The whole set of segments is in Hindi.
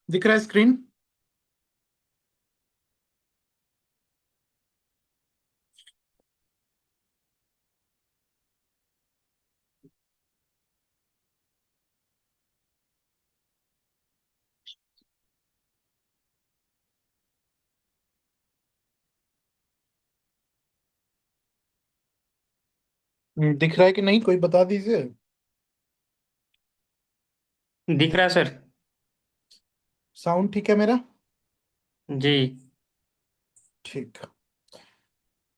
दिख रहा है स्क्रीन? दिख रहा है कि नहीं, कोई बता दीजिए। दिख रहा है सर। साउंड ठीक है मेरा? जी। ठीक।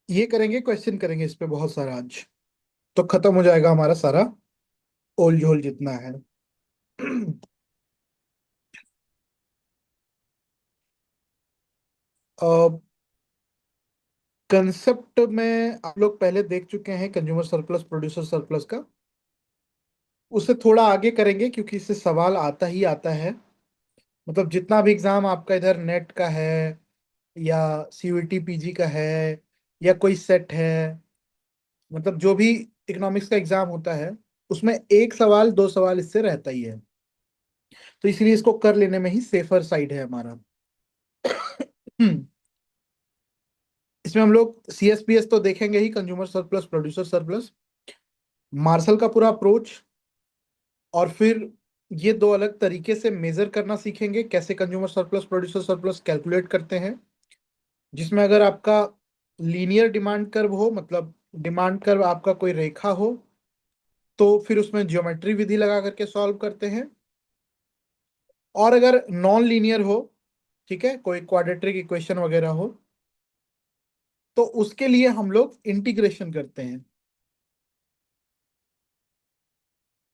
ये करेंगे, क्वेश्चन करेंगे इस पे बहुत सारा आज। तो खत्म हो जाएगा हमारा सारा ओल झोल जितना है। कंसेप्ट में आप लोग पहले देख चुके हैं, कंज्यूमर सरप्लस, प्रोड्यूसर सरप्लस का। उससे थोड़ा आगे करेंगे क्योंकि इससे सवाल आता ही आता है। मतलब जितना भी एग्जाम आपका इधर नेट का है या सीयूईटी पीजी का है या कोई सेट है, मतलब जो भी इकोनॉमिक्स का एग्जाम होता है, उसमें एक सवाल दो सवाल इससे रहता ही है। तो इसलिए इसको कर लेने में ही सेफर साइड है हमारा। इसमें हम लोग सीएसपीएस तो देखेंगे ही, consumer surplus, producer surplus, Marshall का पूरा अप्रोच, और फिर ये दो अलग तरीके से मेजर करना सीखेंगे, कैसे consumer surplus, producer surplus calculate करते हैं। जिसमें अगर आपका लीनियर डिमांड कर्व हो, मतलब डिमांड कर्व आपका कोई रेखा हो, तो फिर उसमें ज्योमेट्री विधि लगा करके सॉल्व करते हैं। और अगर नॉन लीनियर हो, ठीक है, कोई क्वाड्रेटिक इक्वेशन वगैरह हो, तो उसके लिए हम लोग इंटीग्रेशन करते हैं,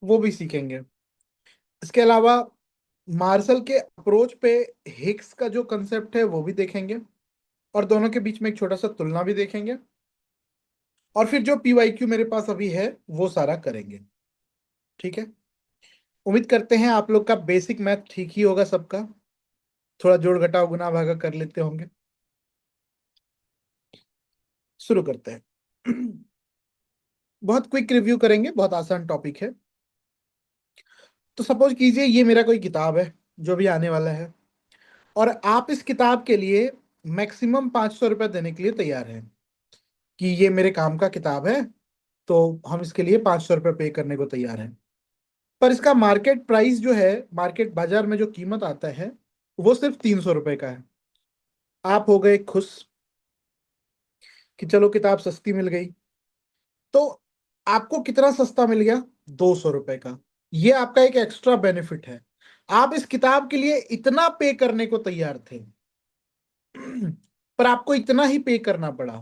वो भी सीखेंगे। इसके अलावा मार्शल के अप्रोच पे हिग्स का जो कंसेप्ट है वो भी देखेंगे, और दोनों के बीच में एक छोटा सा तुलना भी देखेंगे। और फिर जो पीवाईक्यू मेरे पास अभी है वो सारा करेंगे। ठीक है। उम्मीद करते हैं आप लोग का बेसिक मैथ ठीक ही होगा सबका। थोड़ा जोड़ घटाव गुना भागा कर लेते होंगे। शुरू करते हैं। बहुत क्विक रिव्यू करेंगे, बहुत आसान टॉपिक है। तो सपोज कीजिए ये मेरा कोई किताब है जो भी आने वाला है, और आप इस किताब के लिए मैक्सिमम 500 रुपये देने के लिए तैयार हैं कि ये मेरे काम का किताब है, तो हम इसके लिए 500 रुपये पे करने को तैयार हैं। पर इसका मार्केट प्राइस जो है, मार्केट बाजार में जो कीमत आता है, वो सिर्फ 300 रुपये का है। आप हो गए खुश कि चलो किताब सस्ती मिल गई। तो आपको कितना सस्ता मिल गया? 200 रुपये का। ये आपका एक एक्स्ट्रा बेनिफिट है। आप इस किताब के लिए इतना पे करने को तैयार थे, पर आपको इतना ही पे करना पड़ा।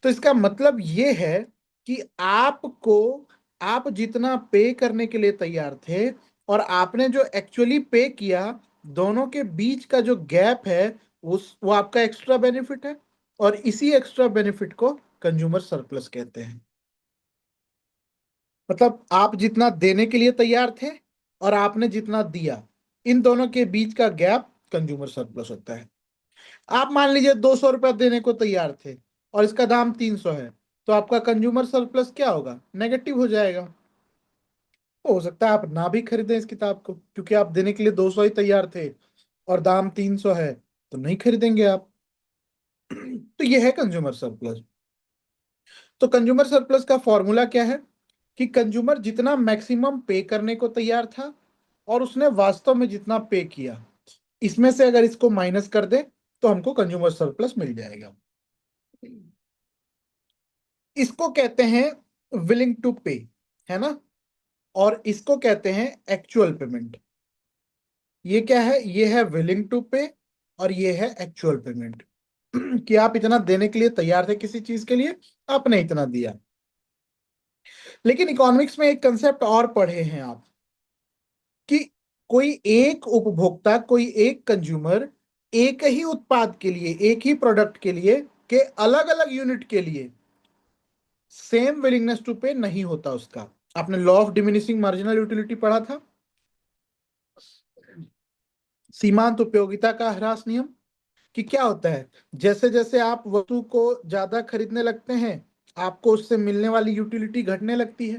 तो इसका मतलब ये है कि आपको, आप जितना पे करने के लिए तैयार थे और आपने जो एक्चुअली पे किया, दोनों के बीच का जो गैप है, उस वो आपका एक्स्ट्रा बेनिफिट है। और इसी एक्स्ट्रा बेनिफिट को कंज्यूमर सरप्लस कहते हैं। मतलब आप जितना देने के लिए तैयार थे और आपने जितना दिया, इन दोनों के बीच का गैप कंज्यूमर सरप्लस होता है। आप मान लीजिए 200 रुपया देने को तैयार थे और इसका दाम 300 है, तो आपका कंज्यूमर सरप्लस क्या होगा? नेगेटिव हो जाएगा। हो सकता है आप ना भी खरीदें इस किताब को, क्योंकि आप देने के लिए 200 ही तैयार थे और दाम 300 है, तो नहीं खरीदेंगे आप। तो ये है कंज्यूमर सरप्लस। तो कंज्यूमर सरप्लस का फॉर्मूला क्या है कि कंज्यूमर जितना मैक्सिमम पे करने को तैयार था और उसने वास्तव में जितना पे किया, इसमें से अगर इसको माइनस कर दे तो हमको कंज्यूमर सरप्लस मिल जाएगा। इसको कहते हैं विलिंग टू पे, है ना? और इसको कहते हैं एक्चुअल पेमेंट। ये क्या है? ये है विलिंग टू पे और ये है एक्चुअल पेमेंट। कि आप इतना देने के लिए तैयार थे किसी चीज के लिए, आपने इतना दिया। लेकिन इकोनॉमिक्स में एक कंसेप्ट और पढ़े हैं आप, कि कोई एक उपभोक्ता, कोई एक कंज्यूमर एक ही उत्पाद के लिए, एक ही प्रोडक्ट के लिए, के अलग अलग यूनिट के लिए सेम विलिंगनेस टू पे नहीं होता उसका। आपने law of diminishing marginal utility पढ़ा था, सीमांत उपयोगिता का ह्रास नियम। कि क्या होता है, जैसे जैसे आप वस्तु को ज्यादा खरीदने लगते हैं, आपको उससे मिलने वाली यूटिलिटी घटने लगती है।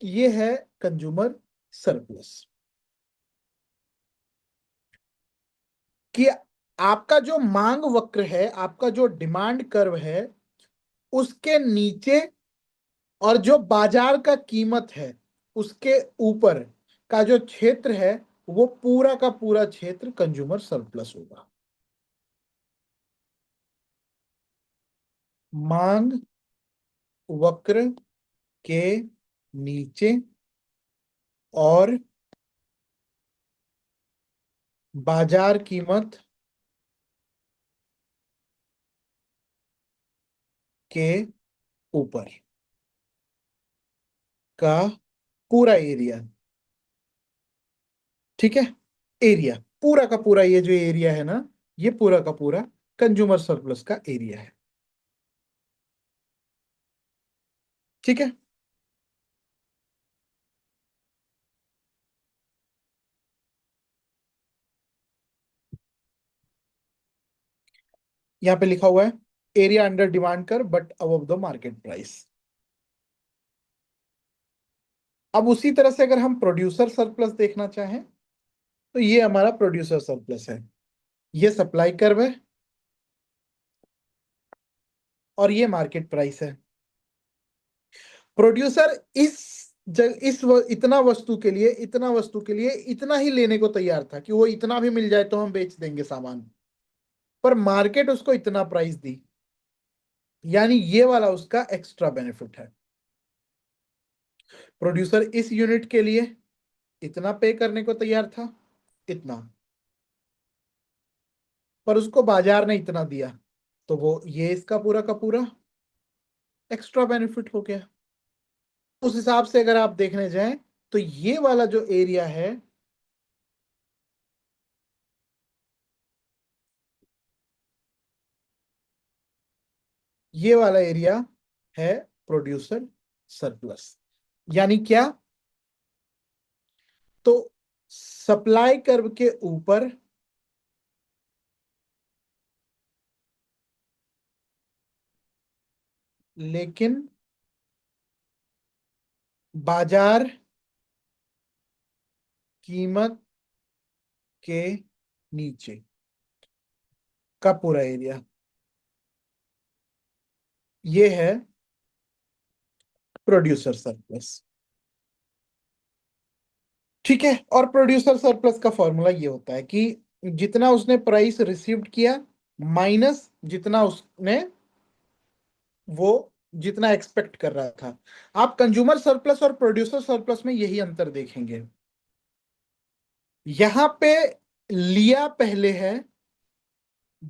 ये है कंज्यूमर सरप्लस। कि आपका जो मांग वक्र है, आपका जो डिमांड कर्व है, उसके नीचे और जो बाजार का कीमत है उसके ऊपर का जो क्षेत्र है, वो पूरा का पूरा क्षेत्र कंज्यूमर सरप्लस होगा। मांग वक्र के नीचे और बाजार कीमत के ऊपर का पूरा एरिया। ठीक है, एरिया पूरा का पूरा, ये जो एरिया है ना, ये पूरा का पूरा कंज्यूमर सरप्लस का एरिया है। ठीक है, यहां पे लिखा हुआ है एरिया अंडर डिमांड कर but above the market price. अब उसी तरह से अगर हम प्रोड्यूसर सरप्लस देखना चाहें तो ये हमारा प्रोड्यूसर सरप्लस है। ये सप्लाई कर्व है और ये मार्केट प्राइस है। प्रोड्यूसर इतना वस्तु के लिए, इतना वस्तु के लिए इतना ही लेने को तैयार था कि वो इतना भी मिल जाए तो हम बेच देंगे सामान, पर मार्केट उसको इतना प्राइस दी, यानी ये वाला उसका एक्स्ट्रा बेनिफिट है। प्रोड्यूसर इस यूनिट के लिए इतना पे करने को तैयार था, इतना, पर उसको बाजार ने इतना दिया, तो वो ये इसका पूरा का पूरा एक्स्ट्रा बेनिफिट हो गया। उस हिसाब से अगर आप देखने जाएं तो ये वाला जो एरिया है, ये वाला एरिया है प्रोड्यूसर सरप्लस। यानी क्या? तो सप्लाई कर्व के ऊपर लेकिन बाजार कीमत के नीचे का पूरा एरिया, ये है प्रोड्यूसर सरप्लस। ठीक है, और प्रोड्यूसर सरप्लस का फॉर्मूला ये होता है कि जितना उसने प्राइस रिसीव्ड किया माइनस जितना उसने, वो जितना एक्सपेक्ट कर रहा था। आप कंज्यूमर सरप्लस और प्रोड्यूसर सरप्लस में यही अंतर देखेंगे। यहां पे लिया पहले है,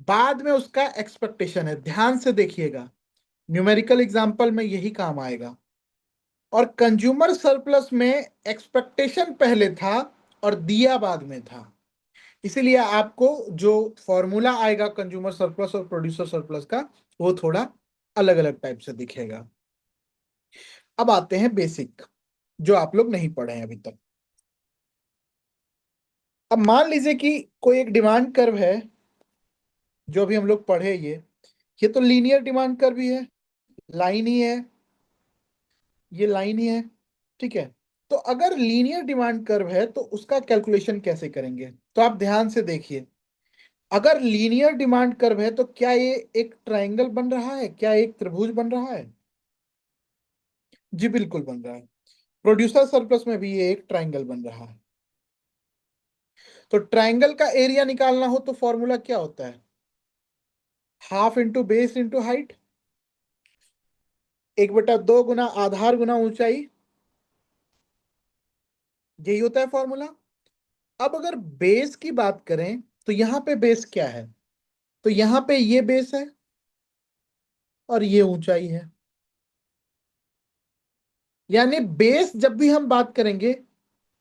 बाद में उसका एक्सपेक्टेशन है। ध्यान से देखिएगा, न्यूमेरिकल एग्जांपल में यही काम आएगा। और कंज्यूमर सरप्लस में एक्सपेक्टेशन पहले था और दिया बाद में था। इसीलिए आपको जो फॉर्मूला आएगा कंज्यूमर सरप्लस और प्रोड्यूसर सरप्लस का, वो थोड़ा अलग अलग टाइप से दिखेगा। अब आते हैं बेसिक, जो आप लोग नहीं पढ़े हैं अभी तक। अब मान लीजिए कि कोई एक डिमांड कर्व है, जो भी हम लोग पढ़े, ये तो लीनियर डिमांड कर्व भी है, लाइन ही है, ये लाइन ही है। ठीक है, तो अगर लीनियर डिमांड कर्व है तो उसका कैलकुलेशन कैसे करेंगे? तो आप ध्यान से देखिए, अगर लीनियर डिमांड कर्व है तो क्या ये एक ट्रायंगल बन रहा है? क्या एक त्रिभुज बन रहा है? जी बिल्कुल बन रहा है। प्रोड्यूसर सरप्लस में भी ये एक ट्रायंगल बन रहा है। तो ट्रायंगल का एरिया निकालना हो तो फॉर्मूला क्या होता है? Half into base into height, 1/2 गुना आधार गुना ऊंचाई, यही होता है फॉर्मूला। अब अगर बेस की बात करें तो यहां पे बेस क्या है? तो यहां पे ये बेस है और ये ऊंचाई है। यानी बेस जब भी हम बात करेंगे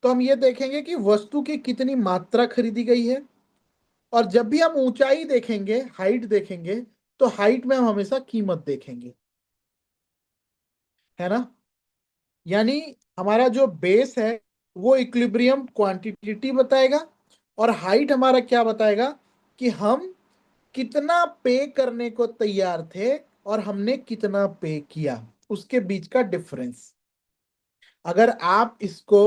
तो हम ये देखेंगे कि वस्तु की कितनी मात्रा खरीदी गई है, और जब भी हम ऊंचाई देखेंगे, हाइट देखेंगे, तो हाइट में हम हमेशा कीमत देखेंगे, है ना? यानी हमारा जो बेस है वो इक्विलिब्रियम क्वांटिटी बताएगा, और हाइट हमारा क्या बताएगा कि हम कितना पे करने को तैयार थे और हमने कितना पे किया, उसके बीच का डिफरेंस। अगर आप इसको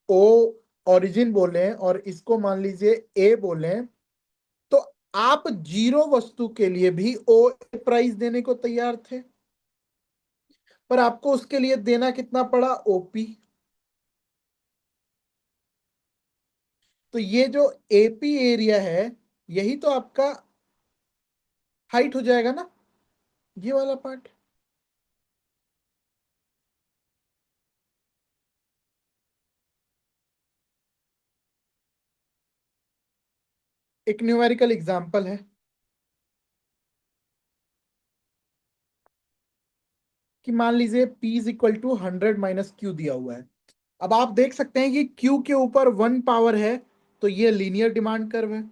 ओ ओरिजिन बोलें और इसको मान लीजिए ए बोलें, तो आप जीरो वस्तु के लिए भी ओ प्राइस देने को तैयार थे, पर आपको उसके लिए देना कितना पड़ा? ओपी। तो ये जो एपी एरिया है, यही तो आपका हाइट हो जाएगा ना, ये वाला पार्ट। एक न्यूमेरिकल एग्जांपल है कि मान लीजिए P is equal to 100 - Q दिया हुआ है। अब आप देख सकते हैं कि Q के ऊपर 1 पावर है, तो ये लीनियर डिमांड कर्व है,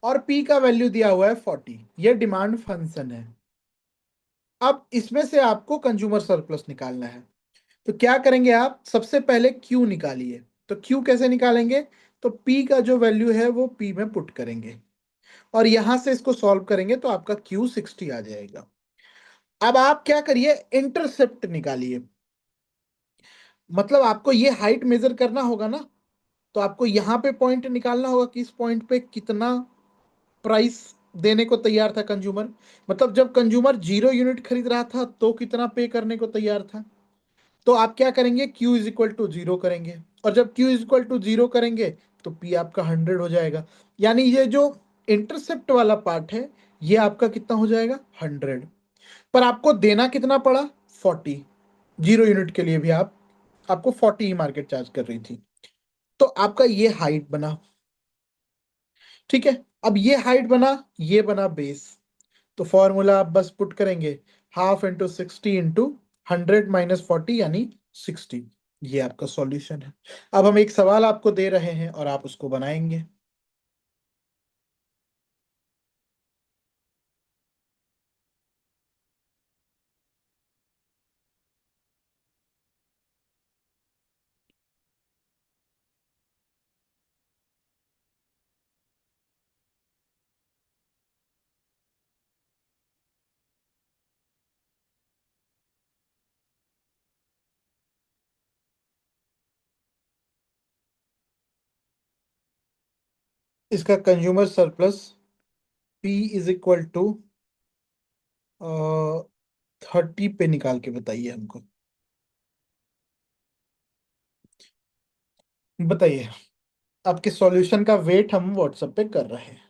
और P का वैल्यू दिया हुआ है 40, ये डिमांड फंक्शन है। अब इसमें से आपको कंज्यूमर सरप्लस निकालना है, तो क्या करेंगे आप? सबसे पहले Q निकालिए। तो Q कैसे निकालेंगे? तो P का जो वैल्यू है वो P में पुट करेंगे, और यहां से इसको सॉल्व करेंगे तो आपका Q 60 आ जाएगा। अब आप क्या करिए? इंटरसेप्ट निकालिए। मतलब आपको ये हाइट मेजर करना होगा ना, तो आपको यहां पे पॉइंट निकालना होगा कि इस पॉइंट पे कितना प्राइस देने को तैयार था कंज्यूमर। मतलब जब कंज्यूमर 0 यूनिट खरीद रहा था तो कितना पे करने को तैयार था। तो आप क्या करेंगे? Q इज इक्वल टू 0 करेंगे, और जब Q इज इक्वल टू 0 करेंगे तो P आपका 100 हो जाएगा। यानी ये जो इंटरसेप्ट वाला पार्ट है, ये आपका कितना हो जाएगा? 100। पर आपको देना कितना पड़ा? 40। 0 यूनिट के लिए भी आपको 40 ही मार्केट चार्ज कर रही थी। तो आपका ये हाइट बना। ठीक है, अब ये हाइट बना, ये बना बेस। तो फॉर्मूला आप बस पुट करेंगे, हाफ इंटू 60 इंटू 100 - 40 यानी 60। ये आपका सॉल्यूशन है। अब हम एक सवाल आपको दे रहे हैं और आप उसको बनाएंगे। इसका consumer surplus P is equal to 30 पे निकाल के बताइए हमको। बताइए। आपके सॉल्यूशन का वेट हम व्हाट्सएप पे कर रहे हैं।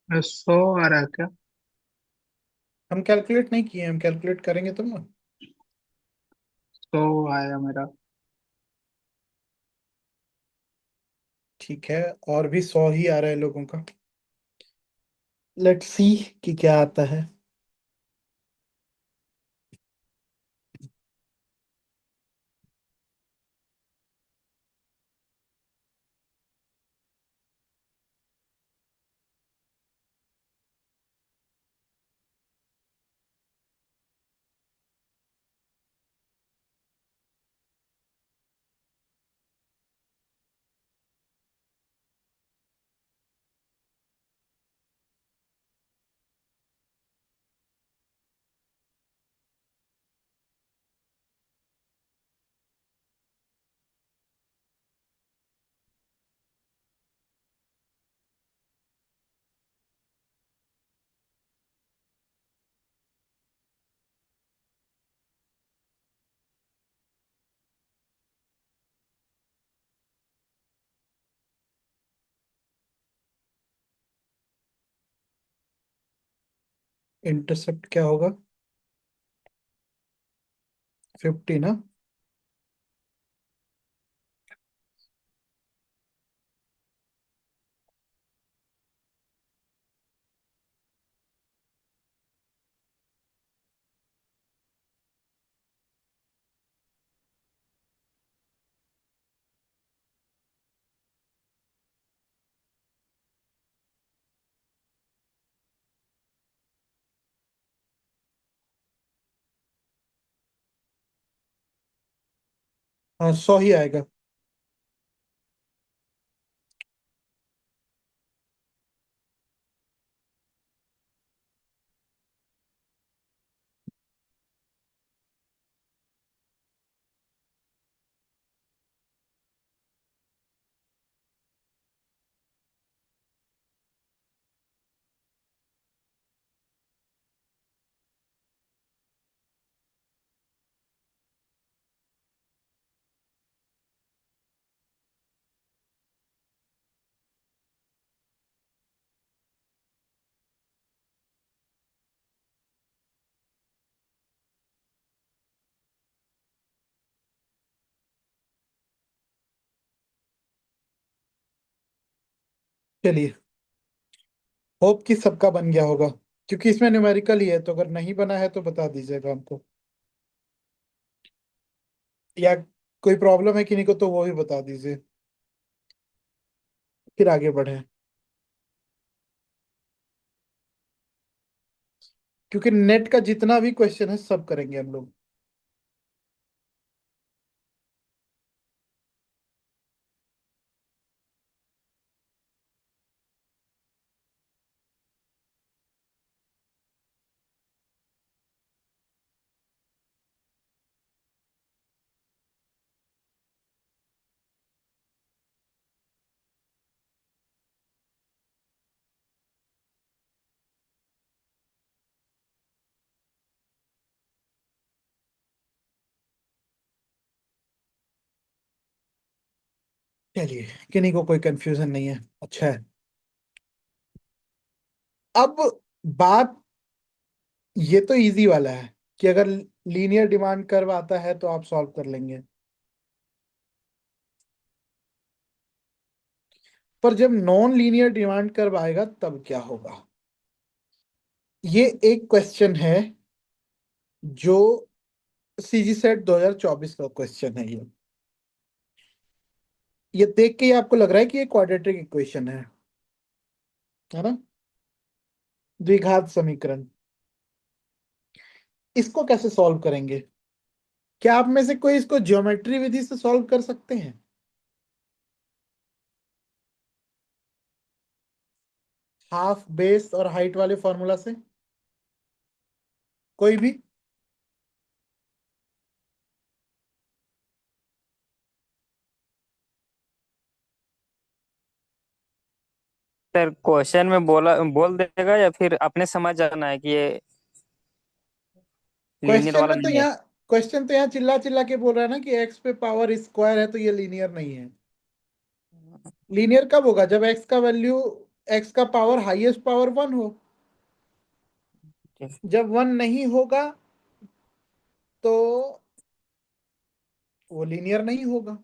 मैं 100 आ रहा है क्या? हम कैलकुलेट नहीं किए, हम कैलकुलेट करेंगे तब ना। 100 आया मेरा। ठीक है, और भी 100 ही आ रहा है लोगों का। लेट्स सी कि क्या आता है। इंटरसेप्ट क्या होगा? 50 ना? हाँ, 100 ही आएगा। चलिए, होप कि सबका बन गया होगा, क्योंकि इसमें न्यूमेरिकल ही है, तो अगर नहीं बना है तो बता दीजिएगा हमको, या कोई प्रॉब्लम है किन्हीं को तो वो भी बता दीजिए, फिर आगे बढ़े। क्योंकि नेट का जितना भी क्वेश्चन है सब करेंगे हम लोग। चलिए, किन्हीं को कोई कंफ्यूजन नहीं है, अच्छा है। अब बात, ये तो इजी वाला है कि अगर लीनियर डिमांड कर्व आता है तो आप सॉल्व कर लेंगे, पर जब नॉन लीनियर डिमांड कर्व आएगा तब क्या होगा? ये एक क्वेश्चन है जो सीजी सेट 2024 का क्वेश्चन है। ये देख के ही आपको लग रहा है कि ये क्वाड्रेटिक इक्वेशन है ना? द्विघात समीकरण। इसको कैसे सॉल्व करेंगे? क्या आप में से कोई इसको ज्योमेट्री विधि से सॉल्व कर सकते हैं? हाफ बेस और हाइट वाले फॉर्मूला से कोई भी? सर क्वेश्चन में बोल देगा या फिर अपने समझ जाना है कि ये लीनियर क्वेश्चन वाला में तो नहीं है। यहाँ क्वेश्चन तो यहाँ चिल्ला चिल्ला के बोल रहा है ना कि एक्स पे पावर स्क्वायर है तो ये लीनियर नहीं है। लीनियर कब होगा? जब एक्स का वैल्यू, एक्स का पावर हाईएस्ट पावर 1 हो। जब 1 नहीं होगा तो वो लीनियर नहीं होगा।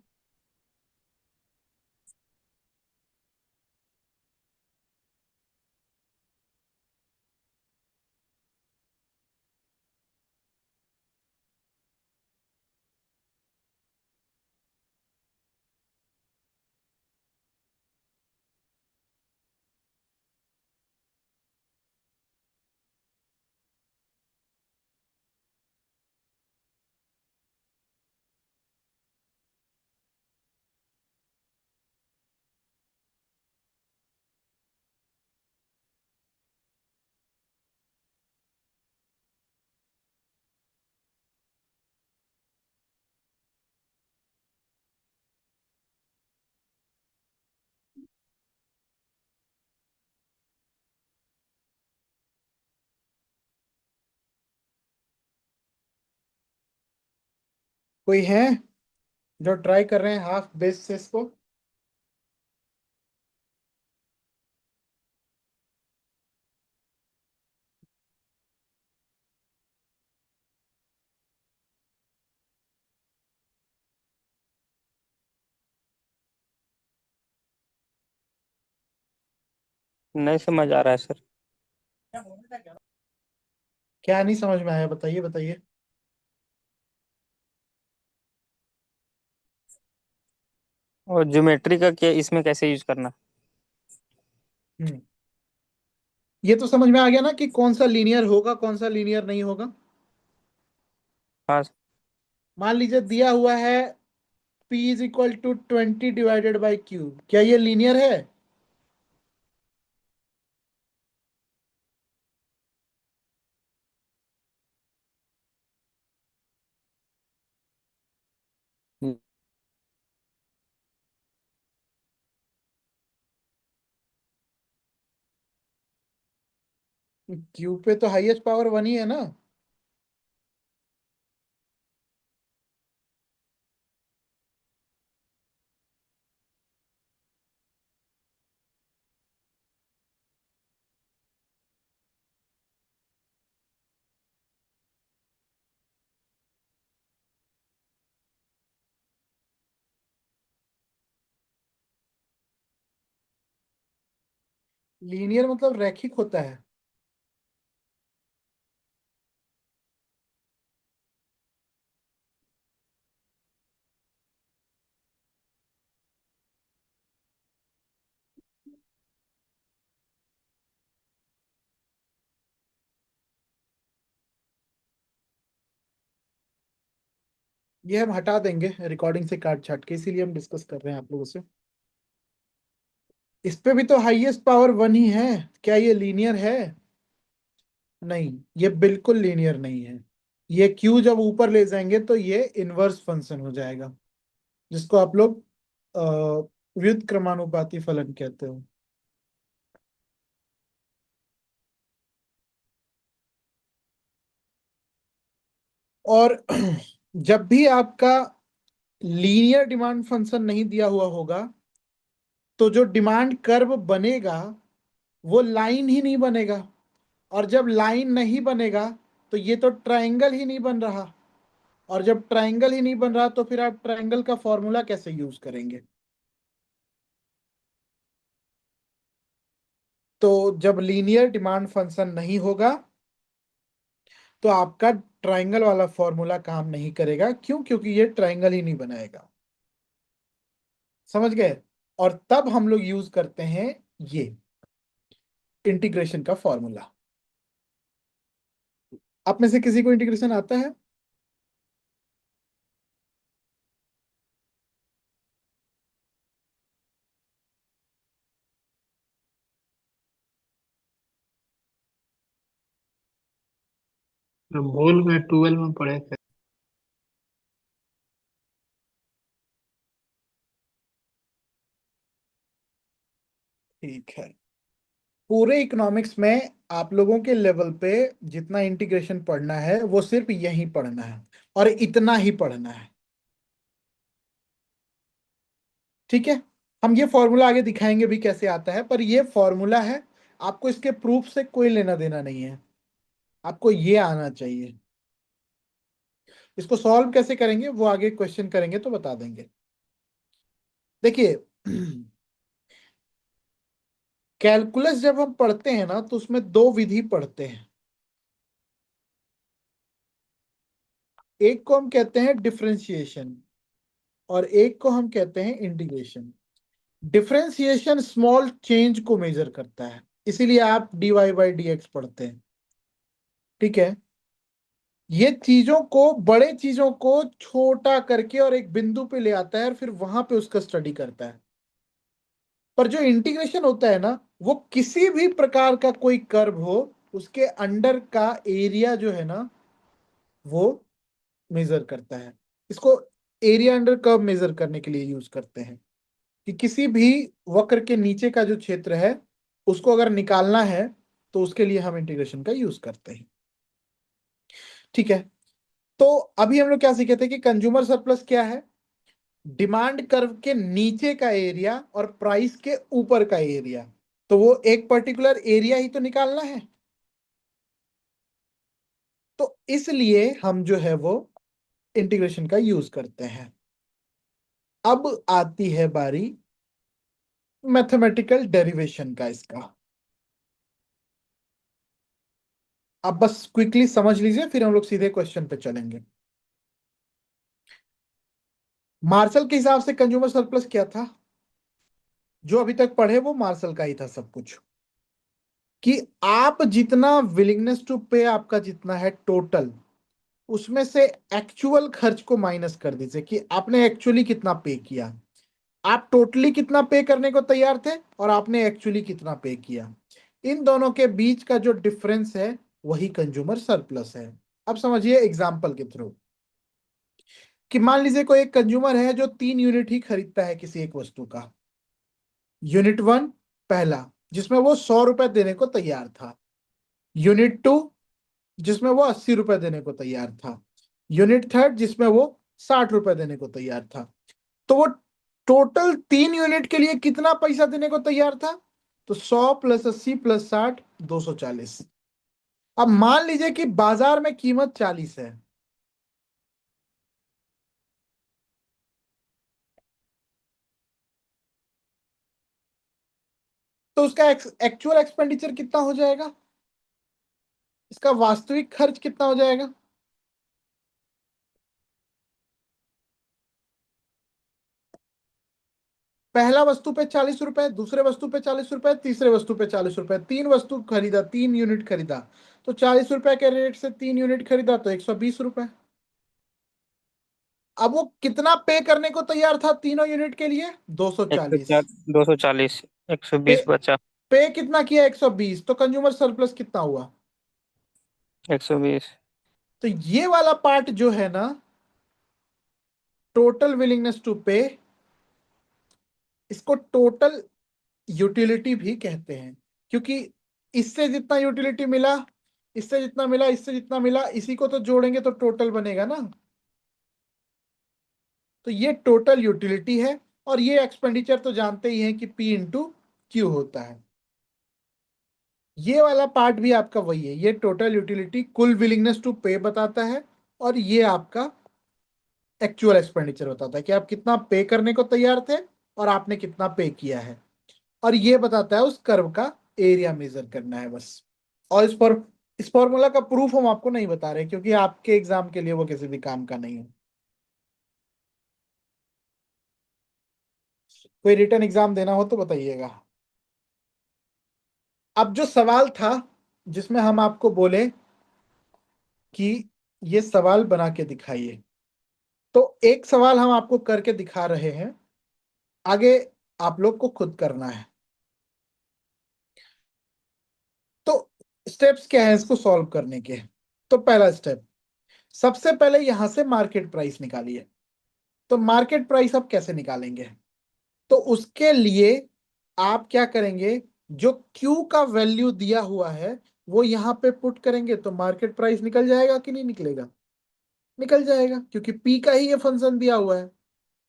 कोई है जो ट्राई कर रहे हैं हाफ बेस से इसको? नहीं समझ आ रहा है सर। क्या नहीं समझ में आया, बताइए बताइए। और ज्योमेट्री का क्या इसमें कैसे यूज करना? हम्म ये तो समझ में आ गया ना कि कौन सा लीनियर होगा कौन सा लीनियर नहीं होगा। हाँ। मान लीजिए दिया हुआ है P is equal to 20/Q, क्या ये लीनियर है? Q पे तो हाईएस्ट पावर 1 ही है ना। लीनियर मतलब रैखिक होता है। ये हम हटा देंगे रिकॉर्डिंग से काट छाट के, इसीलिए हम डिस्कस कर रहे हैं आप लोगों से। इस पे भी तो हाईएस्ट पावर 1 ही है, क्या ये लीनियर है? नहीं, ये बिल्कुल लीनियर नहीं है। ये क्यू जब ऊपर ले जाएंगे तो ये इनवर्स फंक्शन हो जाएगा, जिसको आप लोग व्युत्क्रमानुपाती फलन कहते हो। और जब भी आपका लीनियर डिमांड फंक्शन नहीं दिया हुआ होगा तो जो डिमांड कर्व बनेगा वो लाइन ही नहीं बनेगा। और जब लाइन नहीं बनेगा तो ये तो ट्रायंगल ही नहीं बन रहा। और जब ट्रायंगल ही नहीं बन रहा तो फिर आप ट्रायंगल का फॉर्मूला कैसे यूज करेंगे? तो जब लीनियर डिमांड फंक्शन नहीं होगा तो आपका ट्रायंगल वाला फॉर्मूला काम नहीं करेगा। क्यों? क्योंकि ये ट्रायंगल ही नहीं बनाएगा। समझ गए? और तब हम लोग यूज करते हैं ये इंटीग्रेशन का फॉर्मूला। आप में से किसी को इंटीग्रेशन आता है? तो भूल गए, 12 में पढ़े थे। ठीक है। पूरे इकोनॉमिक्स में आप लोगों के लेवल पे जितना इंटीग्रेशन पढ़ना है वो सिर्फ यही पढ़ना है, और इतना ही पढ़ना है। ठीक है। हम ये फॉर्मूला आगे दिखाएंगे भी कैसे आता है, पर ये फॉर्मूला है। आपको इसके प्रूफ से कोई लेना देना नहीं है, आपको ये आना चाहिए। इसको सॉल्व कैसे करेंगे वो आगे क्वेश्चन करेंगे तो बता देंगे। देखिए, कैलकुलस जब हम पढ़ते हैं ना तो उसमें दो विधि पढ़ते हैं। एक को हम कहते हैं डिफरेंशिएशन और एक को हम कहते हैं इंटीग्रेशन। डिफरेंशिएशन स्मॉल चेंज को मेजर करता है, इसीलिए आप dy/dx पढ़ते हैं। ठीक है। ये चीजों को, बड़े चीजों को छोटा करके और एक बिंदु पे ले आता है और फिर वहां पे उसका स्टडी करता है। पर जो इंटीग्रेशन होता है ना, वो किसी भी प्रकार का कोई कर्व हो उसके अंडर का एरिया जो है ना वो मेजर करता है। इसको एरिया अंडर कर्व मेजर करने के लिए यूज करते हैं कि किसी भी वक्र के नीचे का जो क्षेत्र है उसको अगर निकालना है तो उसके लिए हम इंटीग्रेशन का यूज करते हैं। ठीक है। तो अभी हम लोग क्या सीखे थे कि कंज्यूमर सरप्लस क्या है? डिमांड कर्व के नीचे का एरिया और प्राइस के ऊपर का एरिया। तो वो एक पर्टिकुलर एरिया ही तो निकालना है। तो इसलिए हम जो है वो इंटीग्रेशन का यूज करते हैं। अब आती है बारी मैथमेटिकल डेरिवेशन का इसका। अब बस क्विकली समझ लीजिए, फिर हम लोग सीधे क्वेश्चन पे चलेंगे। मार्शल के हिसाब से कंज्यूमर सरप्लस क्या था? जो अभी तक पढ़े वो मार्शल का ही था सब कुछ, कि आप जितना विलिंगनेस टू पे आपका जितना है टोटल, उसमें से एक्चुअल खर्च को माइनस कर दीजिए कि आपने एक्चुअली कितना पे किया। आप टोटली कितना पे करने को तैयार थे और आपने एक्चुअली कितना पे किया, इन दोनों के बीच का जो डिफरेंस है वही कंज्यूमर सरप्लस है। अब समझिए एग्जांपल के थ्रू, कि मान लीजिए कोई एक कंज्यूमर है जो 3 यूनिट ही खरीदता है किसी एक वस्तु का। यूनिट वन पहला, जिसमें वो 100 रुपए देने को तैयार था। यूनिट टू, जिसमें वो 80 रुपए देने को तैयार था। यूनिट थर्ड, जिसमें वो 60 रुपए देने को तैयार था। तो वो टोटल 3 यूनिट के लिए कितना पैसा देने को तैयार था? तो 100 + 80 + 60, 240। अब मान लीजिए कि बाजार में कीमत 40 है, तो उसका एक्चुअल एक्सपेंडिचर कितना हो जाएगा? इसका वास्तविक खर्च कितना हो जाएगा? पहला वस्तु पे 40 रुपए, दूसरे वस्तु पे 40 रुपए, तीसरे वस्तु पे 40 रुपए, 3 वस्तु खरीदा, 3 यूनिट खरीदा, तो 40 रुपए के रेट से 3 यूनिट खरीदा तो 120 रुपए। अब वो कितना पे करने को तैयार था तीनों यूनिट के लिए? 240। 240, 120 पे बचा। पे कितना किया? 120, तो कंज्यूमर सरप्लस कितना हुआ? 120। तो ये वाला पार्ट जो है ना, टोटल विलिंगनेस टू पे, इसको टोटल यूटिलिटी भी कहते हैं, क्योंकि इससे जितना यूटिलिटी मिला, इससे जितना मिला, इससे जितना मिला, इसी को तो जोड़ेंगे तो टोटल बनेगा ना। तो ये टोटल यूटिलिटी है, और ये एक्सपेंडिचर तो जानते ही हैं कि P इंटू क्यू होता है। ये वाला पार्ट भी आपका वही है, ये टोटल यूटिलिटी कुल विलिंगनेस टू पे बताता है, और ये आपका एक्चुअल एक्सपेंडिचर बताता है कि आप कितना पे करने को तैयार थे और आपने कितना पे किया है। और ये बताता है उस कर्व का एरिया मेजर करना है बस। और इस फॉर्मूला का प्रूफ हम आपको नहीं बता रहे, क्योंकि आपके एग्जाम के लिए वो किसी भी काम का नहीं है। कोई रिटर्न एग्जाम देना हो तो बताइएगा। अब जो सवाल था, जिसमें हम आपको बोले कि ये सवाल बना के दिखाइए, तो एक सवाल हम आपको करके दिखा रहे हैं, आगे आप लोग को खुद करना है। तो स्टेप्स क्या है इसको सॉल्व करने के? तो पहला स्टेप, सबसे पहले यहां से मार्केट प्राइस निकालिए। तो मार्केट प्राइस आप कैसे निकालेंगे? तो उसके लिए आप क्या करेंगे, जो क्यू का वैल्यू दिया हुआ है वो यहां पे पुट करेंगे, तो मार्केट प्राइस निकल जाएगा कि नहीं निकलेगा? निकल जाएगा, क्योंकि पी का ही ये फंक्शन दिया हुआ है।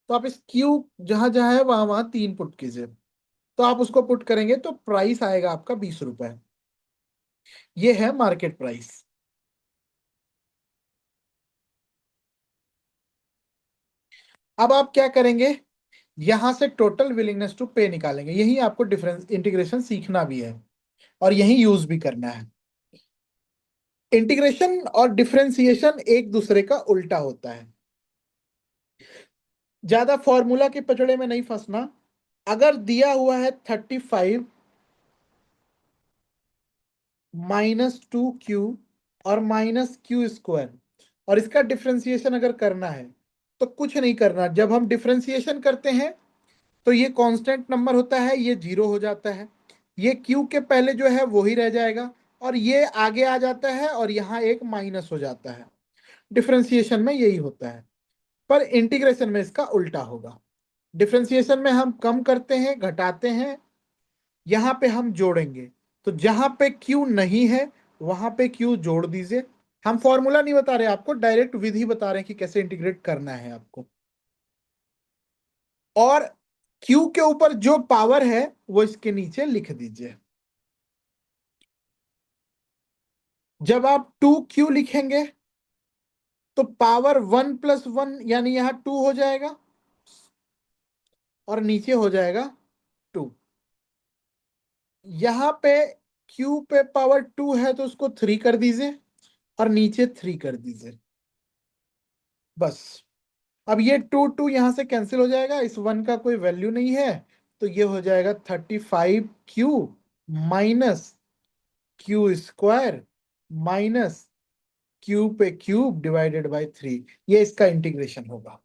तो आप इस क्यू जहां जहां है वहां वहां 3 पुट कीजिए, तो आप उसको पुट करेंगे तो प्राइस आएगा आपका 20 रुपए। ये है मार्केट प्राइस। अब आप क्या करेंगे, यहां से टोटल विलिंगनेस टू पे निकालेंगे। यही आपको डिफरेंस इंटीग्रेशन सीखना भी है और यही यूज भी करना है। इंटीग्रेशन और डिफरेंशिएशन एक दूसरे का उल्टा होता है। ज्यादा फॉर्मूला के पचड़े में नहीं फंसना। अगर दिया हुआ है 35 -2Q और -Q², और इसका डिफरेंशिएशन अगर करना है, तो कुछ नहीं करना। जब हम डिफरेंशिएशन करते हैं तो ये कांस्टेंट नंबर होता है, ये 0 हो जाता है, ये Q के पहले जो है वो ही रह जाएगा, और ये आगे आ जाता है और यहाँ एक माइनस हो जाता है। डिफरेंशिएशन में यही होता है, पर इंटीग्रेशन में इसका उल्टा होगा। डिफरेंशिएशन में हम कम करते हैं, घटाते हैं, यहां पे हम जोड़ेंगे। तो जहां पे क्यू नहीं है वहां पे क्यू जोड़ दीजिए। हम फॉर्मूला नहीं बता रहे आपको, डायरेक्ट विधि बता रहे हैं कि कैसे इंटीग्रेट करना है आपको। और क्यू के ऊपर जो पावर है वो इसके नीचे लिख दीजिए। जब आप 2Q लिखेंगे तो पावर 1 + 1, यानी यहां 2 हो जाएगा और नीचे हो जाएगा 2। यहां पे क्यू पे पावर 2 है तो उसको 3 कर दीजिए और नीचे 3 कर दीजिए, बस। अब ये 2 यहां से कैंसिल हो जाएगा, इस 1 का कोई वैल्यू नहीं है, तो ये हो जाएगा 35 Q minus Q square minus Q पे क्यूब डिवाइडेड बाय 3। ये इसका इंटीग्रेशन होगा।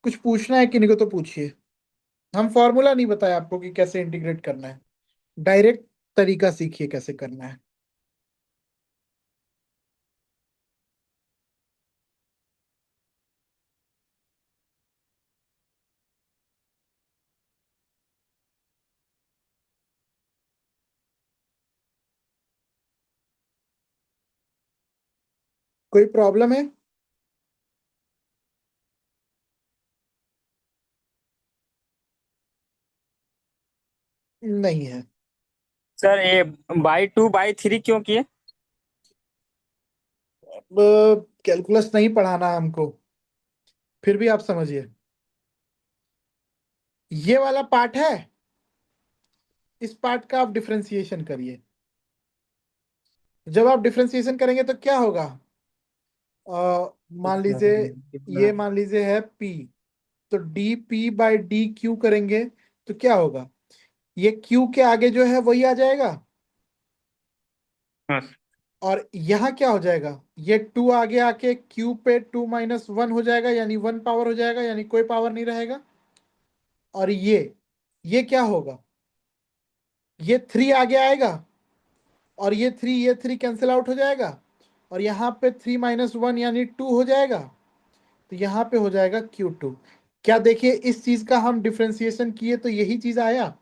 कुछ पूछना है किन्हीं को तो पूछिए। हम फॉर्मूला नहीं बताया आपको कि कैसे इंटीग्रेट करना है, डायरेक्ट तरीका सीखिए कैसे करना है। कोई प्रॉब्लम है? नहीं है। सर ये बाई 2 बाई 3 क्यों किए? अब कैलकुलस नहीं पढ़ाना हमको, फिर भी आप समझिए। ये वाला पार्ट है, इस पार्ट का आप डिफरेंशिएशन करिए। जब आप डिफरेंशिएशन करेंगे तो क्या होगा? मान लीजिए, ये मान लीजिए है P, तो D P by D Q करेंगे तो क्या होगा? ये क्यू के आगे जो है वही आ जाएगा, हाँ। और यहाँ क्या हो जाएगा? ये 2 आगे आके क्यू पे 2 - 1 हो जाएगा, यानी 1 पावर हो जाएगा, यानी कोई पावर नहीं रहेगा। और ये क्या होगा? ये 3 आगे आएगा, और ये थ्री कैंसिल आउट हो जाएगा, और यहाँ पे 3 - 1 यानी 2 हो जाएगा, तो यहाँ पे हो जाएगा Q2। क्या देखिए, इस चीज का हम डिफरेंशिएशन किए तो यही चीज आया।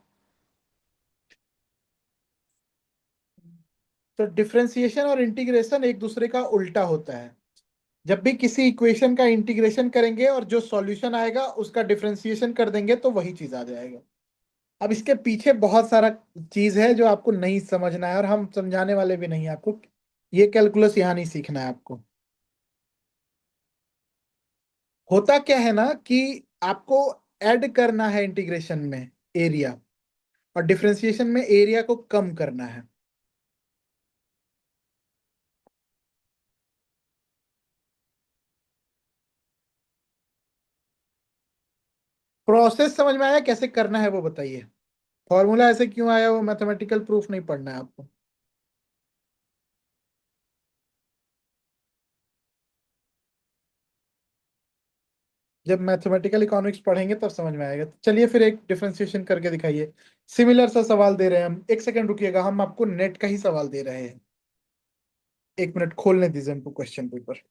तो डिफरेंशिएशन और इंटीग्रेशन एक दूसरे का उल्टा होता है। जब भी किसी इक्वेशन का इंटीग्रेशन करेंगे और जो सॉल्यूशन आएगा उसका डिफरेंशिएशन कर देंगे तो वही चीज आ जाएगा। अब इसके पीछे बहुत सारा चीज है जो आपको नहीं समझना है, और हम समझाने वाले भी नहीं है आपको। ये कैलकुलस यहाँ नहीं सीखना है आपको। होता क्या है ना कि आपको ऐड करना है इंटीग्रेशन में एरिया, और डिफरेंशिएशन में एरिया को कम करना है। प्रोसेस समझ में आया कैसे करना है वो बताइए। फॉर्मूला ऐसे क्यों आया वो मैथमेटिकल प्रूफ नहीं पढ़ना है आपको। जब मैथमेटिकल इकोनॉमिक्स पढ़ेंगे तब समझ में आएगा। चलिए फिर एक डिफरेंशिएशन करके दिखाइए। सिमिलर सा सवाल दे रहे हैं हम, 1 सेकंड रुकिएगा, हम आपको नेट का ही सवाल दे रहे हैं। 1 मिनट खोलने दीजिए हमको क्वेश्चन पेपर।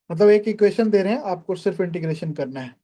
मतलब एक इक्वेशन दे रहे हैं, आपको सिर्फ इंटीग्रेशन करना है।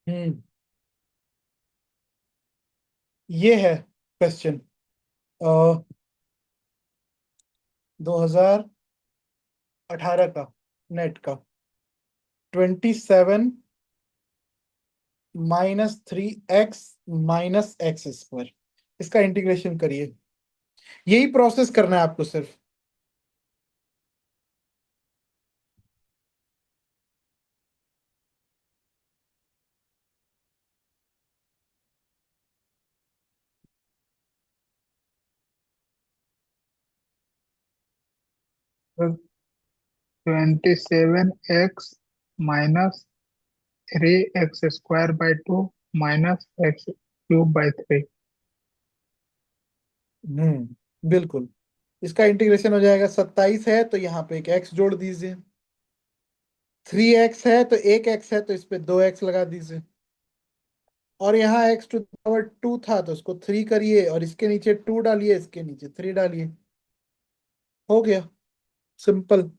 हम्म। ये है क्वेश्चन 2018 का, नेट का। 27 - 3x - x²। इसका इंटीग्रेशन करिए। यही प्रोसेस करना है आपको सिर्फ। तो 27x - 3x² by 2 -x³ by 3। बिल्कुल। इसका इंटीग्रेशन हो जाएगा 27 है तो यहाँ पे एक एक्स जोड़ दीजिए, 3x है तो एक एक्स है तो इस पे 2x लगा दीजिए, और यहाँ x⁴ था तो उसको 3 करिए और इसके नीचे 2 डालिए, इसके नीचे 3 डालिए, हो गया, सिंपल।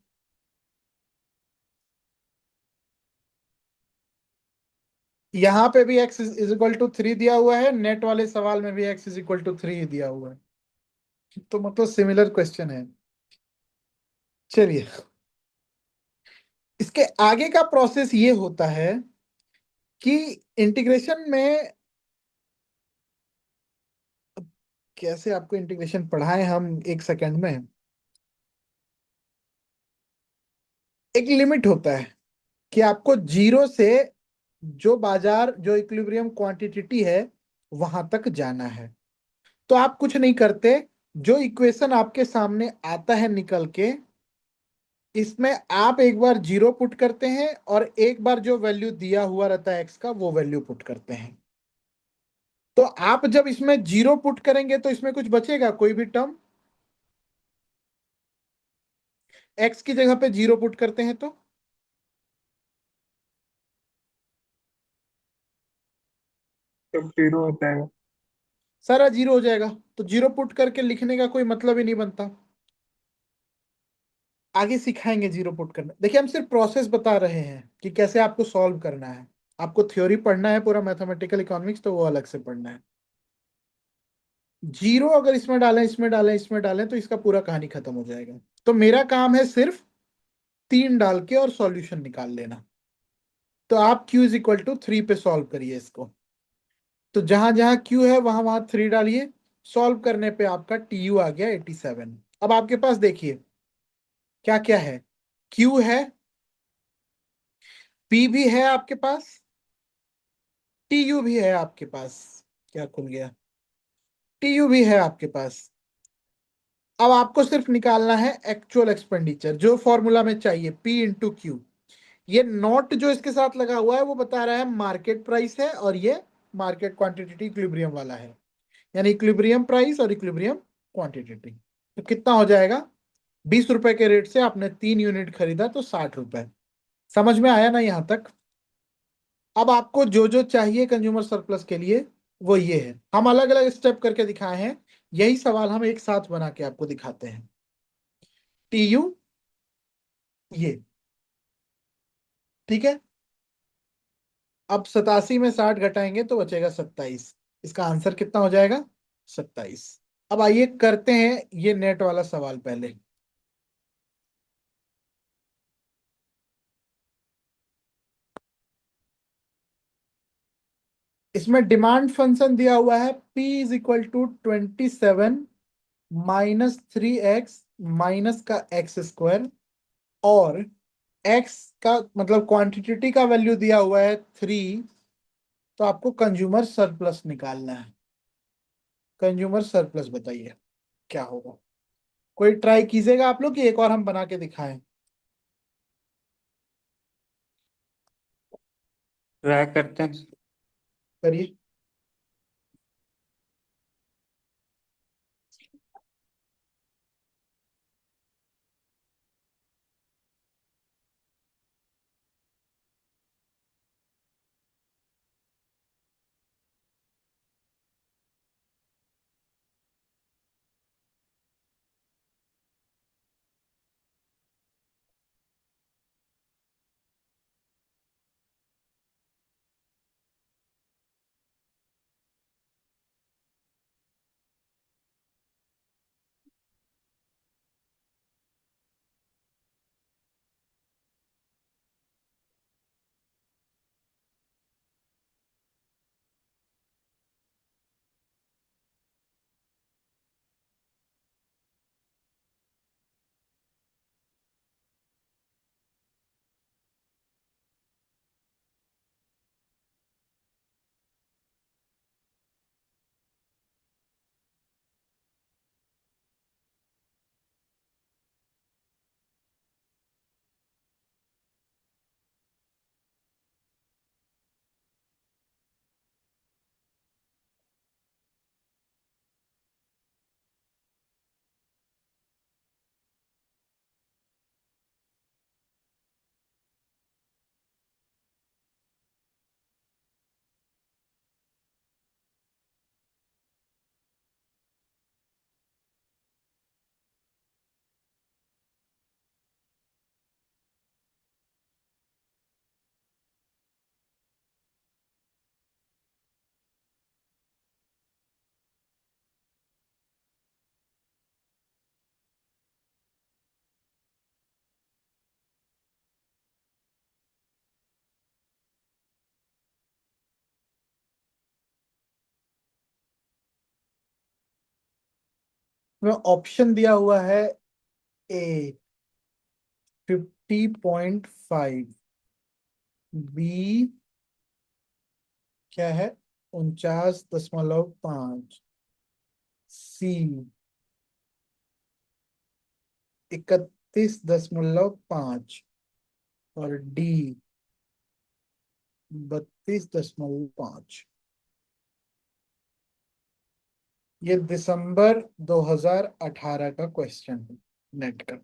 यहाँ पे भी x = 3 दिया हुआ है, नेट वाले सवाल में भी x = 3 दिया हुआ है, तो मतलब सिमिलर क्वेश्चन है। चलिए, इसके आगे का प्रोसेस ये होता है कि इंटीग्रेशन में कैसे आपको इंटीग्रेशन पढ़ाएं हम एक सेकंड में। एक लिमिट होता है कि आपको जीरो से जो बाजार जो इक्विलिब्रियम क्वांटिटी है वहां तक जाना है, तो आप कुछ नहीं करते, जो इक्वेशन आपके सामने आता है निकल के, इसमें आप एक बार जीरो पुट करते हैं और एक बार जो वैल्यू दिया हुआ रहता है एक्स का वो वैल्यू पुट करते हैं। तो आप जब इसमें जीरो पुट करेंगे तो इसमें कुछ बचेगा, कोई भी टर्म? एक्स की जगह पे जीरो पुट करते हैं तो सब जीरो हो जाएगा। सारा जीरो हो जाएगा, तो जीरो पुट करके लिखने का कोई मतलब ही नहीं बनता। आगे सिखाएंगे जीरो पुट करना। देखिए, हम सिर्फ प्रोसेस बता रहे हैं कि कैसे आपको सॉल्व करना है। आपको थ्योरी पढ़ना है पूरा मैथमेटिकल इकोनॉमिक्स, तो वो अलग से पढ़ना है। जीरो अगर इसमें डालें, इसमें डालें, इसमें डालें, तो इसका पूरा कहानी खत्म हो जाएगा। तो मेरा काम है सिर्फ 3 डाल के और सॉल्यूशन निकाल लेना। तो आप q = 3 पे सॉल्व करिए इसको। तो जहां जहां q है वहां वहां 3 डालिए, सॉल्व करने पे आपका टीयू आ गया 87। अब आपके पास देखिए क्या क्या है, q है, p भी है आपके पास, टीयू भी है आपके पास, क्या खुल गया, टीयू भी है आपके पास। अब आपको सिर्फ निकालना है एक्चुअल एक्सपेंडिचर, जो फॉर्मूला में चाहिए, P × Q। ये नोट जो इसके साथ लगा हुआ है वो बता रहा है मार्केट प्राइस है, और ये मार्केट क्वांटिटी इक्विलिब्रियम वाला है, यानी इक्विलिब्रियम प्राइस और इक्विलिब्रियम क्वांटिटी। तो कितना हो जाएगा, 20 रुपए के रेट से आपने 3 यूनिट खरीदा तो 60 रुपए। समझ में आया ना यहाँ तक? अब आपको जो जो चाहिए कंज्यूमर सरप्लस के लिए वो ये है। हम अलग अलग स्टेप करके दिखाए हैं, यही सवाल हम एक साथ बना के आपको दिखाते हैं। टीयू ये, ठीक है। अब 87 में 60 घटाएंगे तो बचेगा 27। इसका आंसर कितना हो जाएगा, 27। अब आइए करते हैं ये नेट वाला सवाल पहले। इसमें डिमांड फंक्शन दिया हुआ है P = 27 -3x माइनस का x², और x का मतलब क्वांटिटी का वैल्यू दिया हुआ है 3। तो आपको कंज्यूमर सरप्लस निकालना है। कंज्यूमर सरप्लस बताइए क्या होगा। कोई ट्राई कीजिएगा आप लोग कि एक और हम बना के दिखाएं। ट्राई करते हैं। करिए। में ऑप्शन दिया हुआ है ए 50.5, बी क्या है 49.5, सी 31.5 और डी 32.5। ये दिसंबर 2018 का क्वेश्चन है नेट का।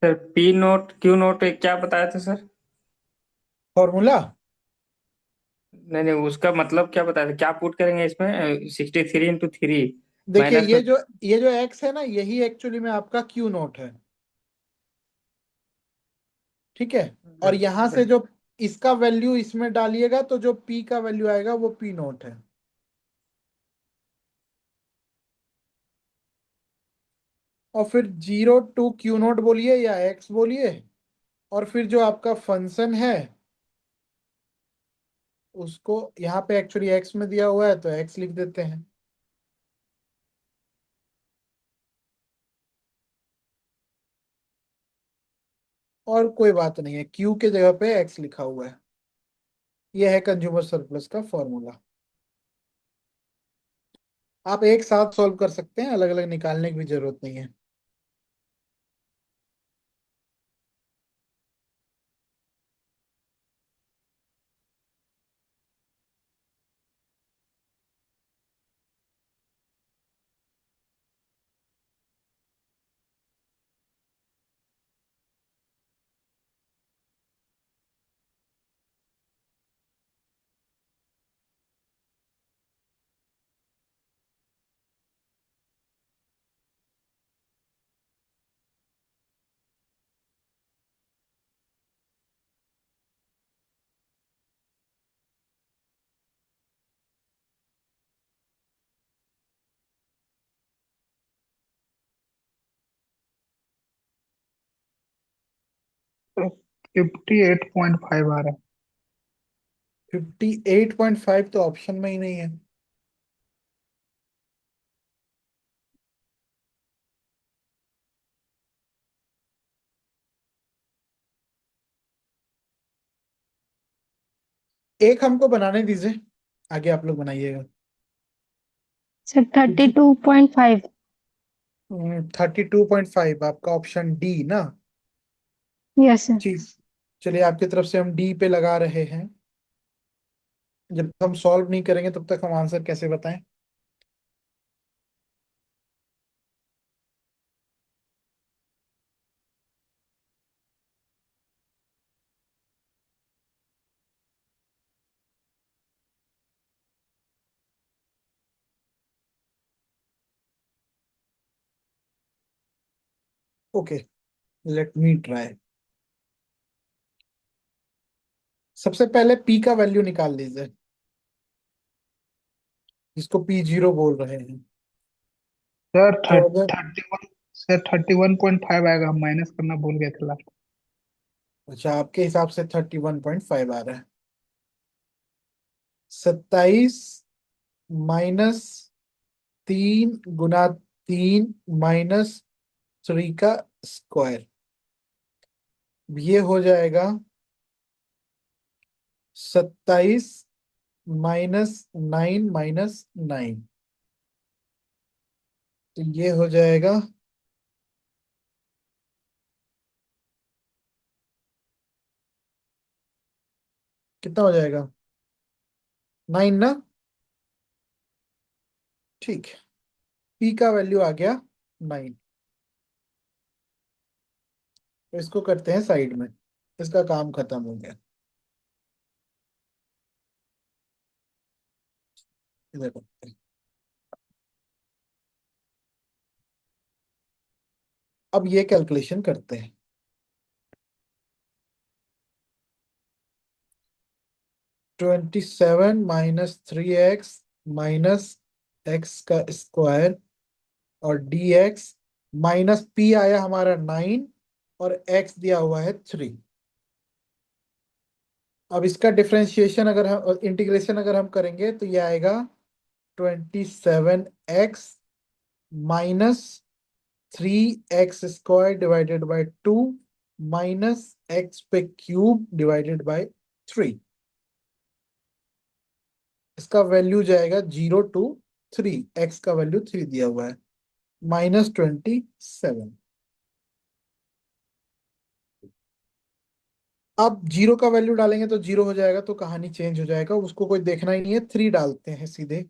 Sir P note Q note क्या बताया था सर? फॉर्मूला नहीं नहीं, उसका मतलब क्या बताया था? क्या पुट करेंगे इसमें? 63 × 3 देखिए, माइनस में। ये जो एक्स है ना, यही एक्चुअली में आपका क्यू नोट है। ठीक है। और यहां से जो इसका वैल्यू इसमें डालिएगा तो जो पी का वैल्यू आएगा वो पी नोट है। और फिर 0 to Q0 बोलिए या एक्स बोलिए, और फिर जो आपका फंक्शन है उसको यहाँ पे एक्चुअली एक्स में दिया हुआ है तो एक्स लिख देते हैं। और कोई बात नहीं है, क्यू के जगह पे एक्स लिखा हुआ है। यह है कंज्यूमर सरप्लस का फॉर्मूला। आप एक साथ सॉल्व कर सकते हैं, अलग अलग निकालने की भी जरूरत नहीं है। तो 58.5 आ रहा है। 58.5 तो ऑप्शन में ही नहीं है। एक हमको बनाने दीजिए, आगे आप लोग बनाइएगा। सर 32.5। 32.5 आपका ऑप्शन डी ना। Yes sir. चीज, चलिए आपकी तरफ से हम डी पे लगा रहे हैं। जब हम सॉल्व नहीं करेंगे तब तक हम आंसर कैसे बताएं। Okay, let me try. सबसे पहले पी का वैल्यू निकाल लीजिए, जिसको P0 बोल रहे हैं। सर तो अगर 31। सर 31.5 आएगा, हम माइनस करना भूल गए थे लास्ट। अच्छा, आपके हिसाब से 31.5 आ रहा है। 27 - 3 × 3 - 3 का स्क्वायर, ये हो जाएगा 27 - 9 - 9। तो ये हो जाएगा कितना हो जाएगा 9 ना। ठीक है, पी का वैल्यू आ गया 9। तो इसको करते हैं साइड में, इसका काम खत्म हो गया। इधर करते हैं। अब ये कैलकुलेशन करते हैं। 27 माइनस 3x माइनस x का स्क्वायर और dx माइनस p आया हमारा 9 और x दिया हुआ है 3। अब इसका डिफरेंशिएशन अगर हम इंटीग्रेशन अगर हम करेंगे तो ये आएगा 27x minus 3x² divided by 2 minus x पे क्यूब डिवाइडेड बाय 3। इसका वैल्यू जाएगा 0 to 3, x का वैल्यू 3 दिया हुआ है, -27। अब 0 का वैल्यू डालेंगे तो 0 हो जाएगा, तो कहानी चेंज हो जाएगा, उसको कोई देखना ही नहीं है, 3 डालते हैं सीधे।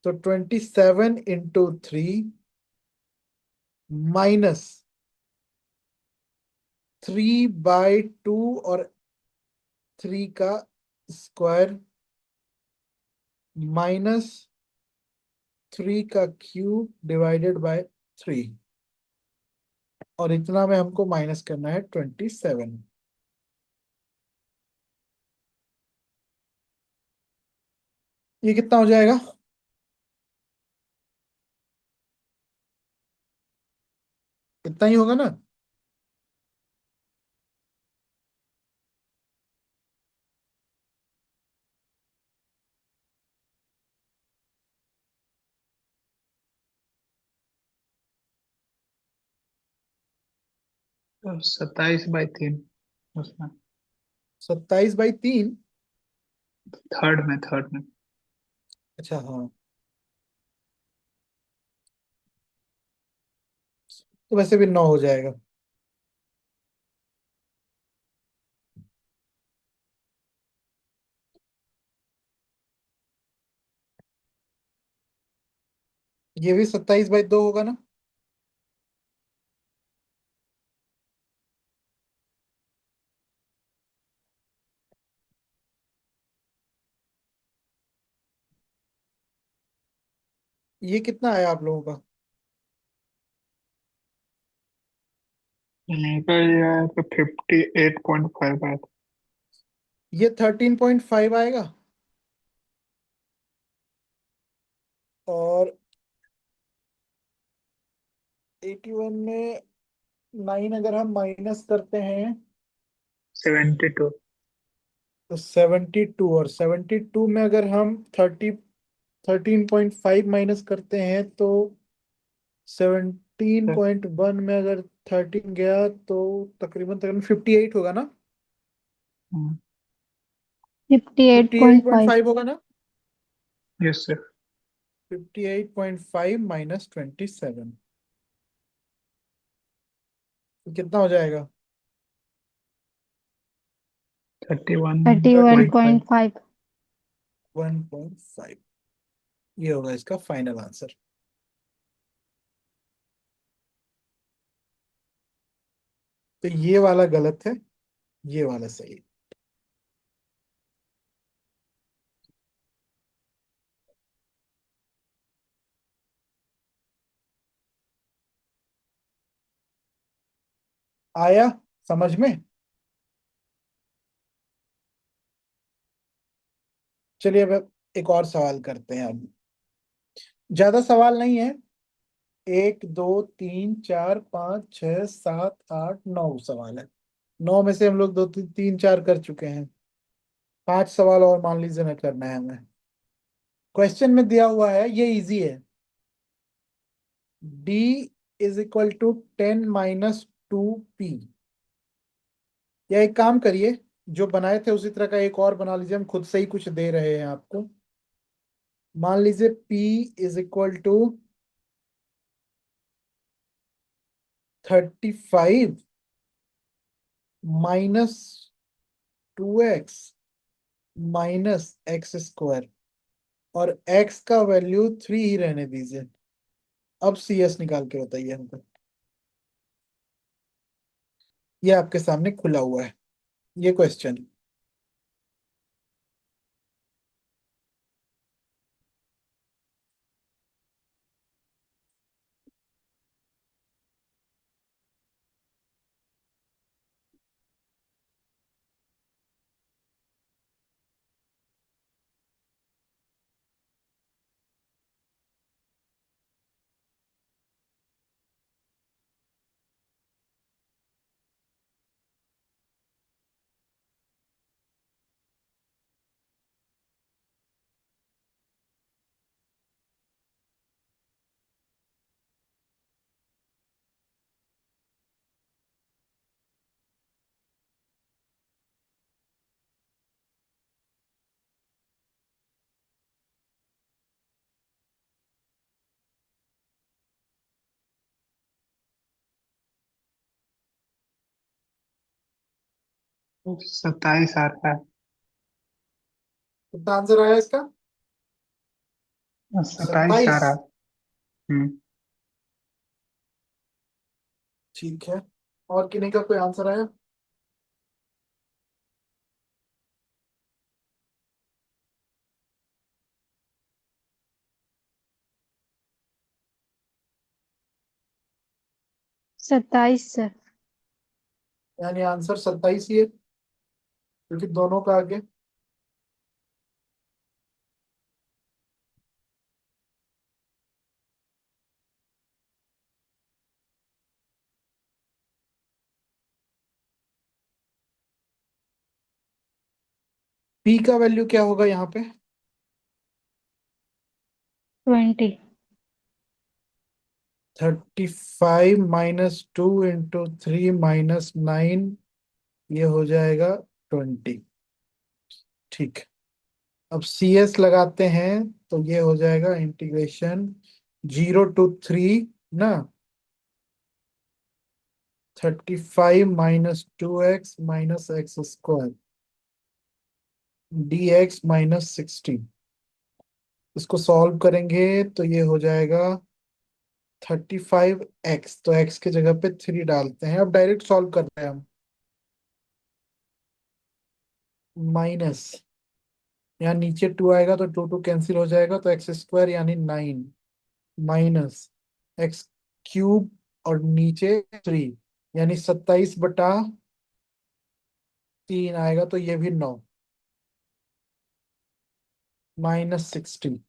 तो 27 इंटू 3 माइनस 3/2 और 3 का स्क्वायर माइनस 3 का क्यूब डिवाइडेड बाय 3, और इतना में हमको माइनस करना है 27। ये कितना हो जाएगा? इतना ही होगा ना? तो 27/3 उसमें, 27/3। थर्ड में। अच्छा हाँ, तो वैसे भी 9 हो जाएगा। ये भी 27/2 होगा ना? ये कितना आया आप लोगों का? इनका ये आया तो 58.5 आया था। ये 13.5 आएगा, और 81 में 9 अगर हम माइनस करते हैं 72। तो 72, और 72 में अगर हम 13.5 माइनस करते हैं तो 17.1 में अगर 13 गया तो तकरीबन तकरीबन 58 होगा ना? 58.5. 58.5 होगा ना? Yes sir. 58.5 माइनस 27 कितना हो जाएगा? 31.5। 31.5. 1.5। ये होगा इसका फाइनल आंसर। तो ये वाला गलत है, ये वाला सही है। आया समझ में? चलिए अब एक और सवाल करते हैं। अब ज्यादा सवाल नहीं है, 1 2 3 4 5 6 7 8 9 सवाल है। 9 में से हम लोग 2 3 4 कर चुके हैं, 5 सवाल और मान लीजिए ना करना है हमें। क्वेश्चन में दिया हुआ है, ये इजी है, d is equal to 10 - 2p। या एक काम करिए, जो बनाए थे उसी तरह का एक और बना लीजिए, हम खुद से ही कुछ दे रहे हैं आपको। मान लीजिए p is equal to 35 minus 2x minus x², और x का वैल्यू 3 ही रहने दीजिए। अब CS निकाल के बताइए हमको। ये आपके सामने खुला हुआ है ये क्वेश्चन। 27 आ रहा कितना आंसर आया इसका? है, 27 आ 27। रहा है। ठीक है, और किन्हीं का कोई आंसर आया? सत्ताईस सर। यानी आंसर 27 ही है, क्योंकि दोनों का आगे। पी का वैल्यू क्या होगा यहाँ पे? 20। 35 - 2 × 3 - 9, ये हो जाएगा 20। ठीक। अब सी एस लगाते हैं, तो ये हो जाएगा इंटीग्रेशन 0 to 3 ना, 35 - 2x - x² dx - 16। इसको सॉल्व करेंगे तो ये हो जाएगा 35x, तो x की जगह पे 3 डालते हैं, अब डायरेक्ट सॉल्व कर रहे हैं हम। माइनस, यहाँ नीचे 2 आएगा तो 2 2 कैंसिल हो जाएगा, तो x² यानी 9, माइनस x³ और नीचे 3, यानी 27/3 आएगा, तो ये भी 9, -16।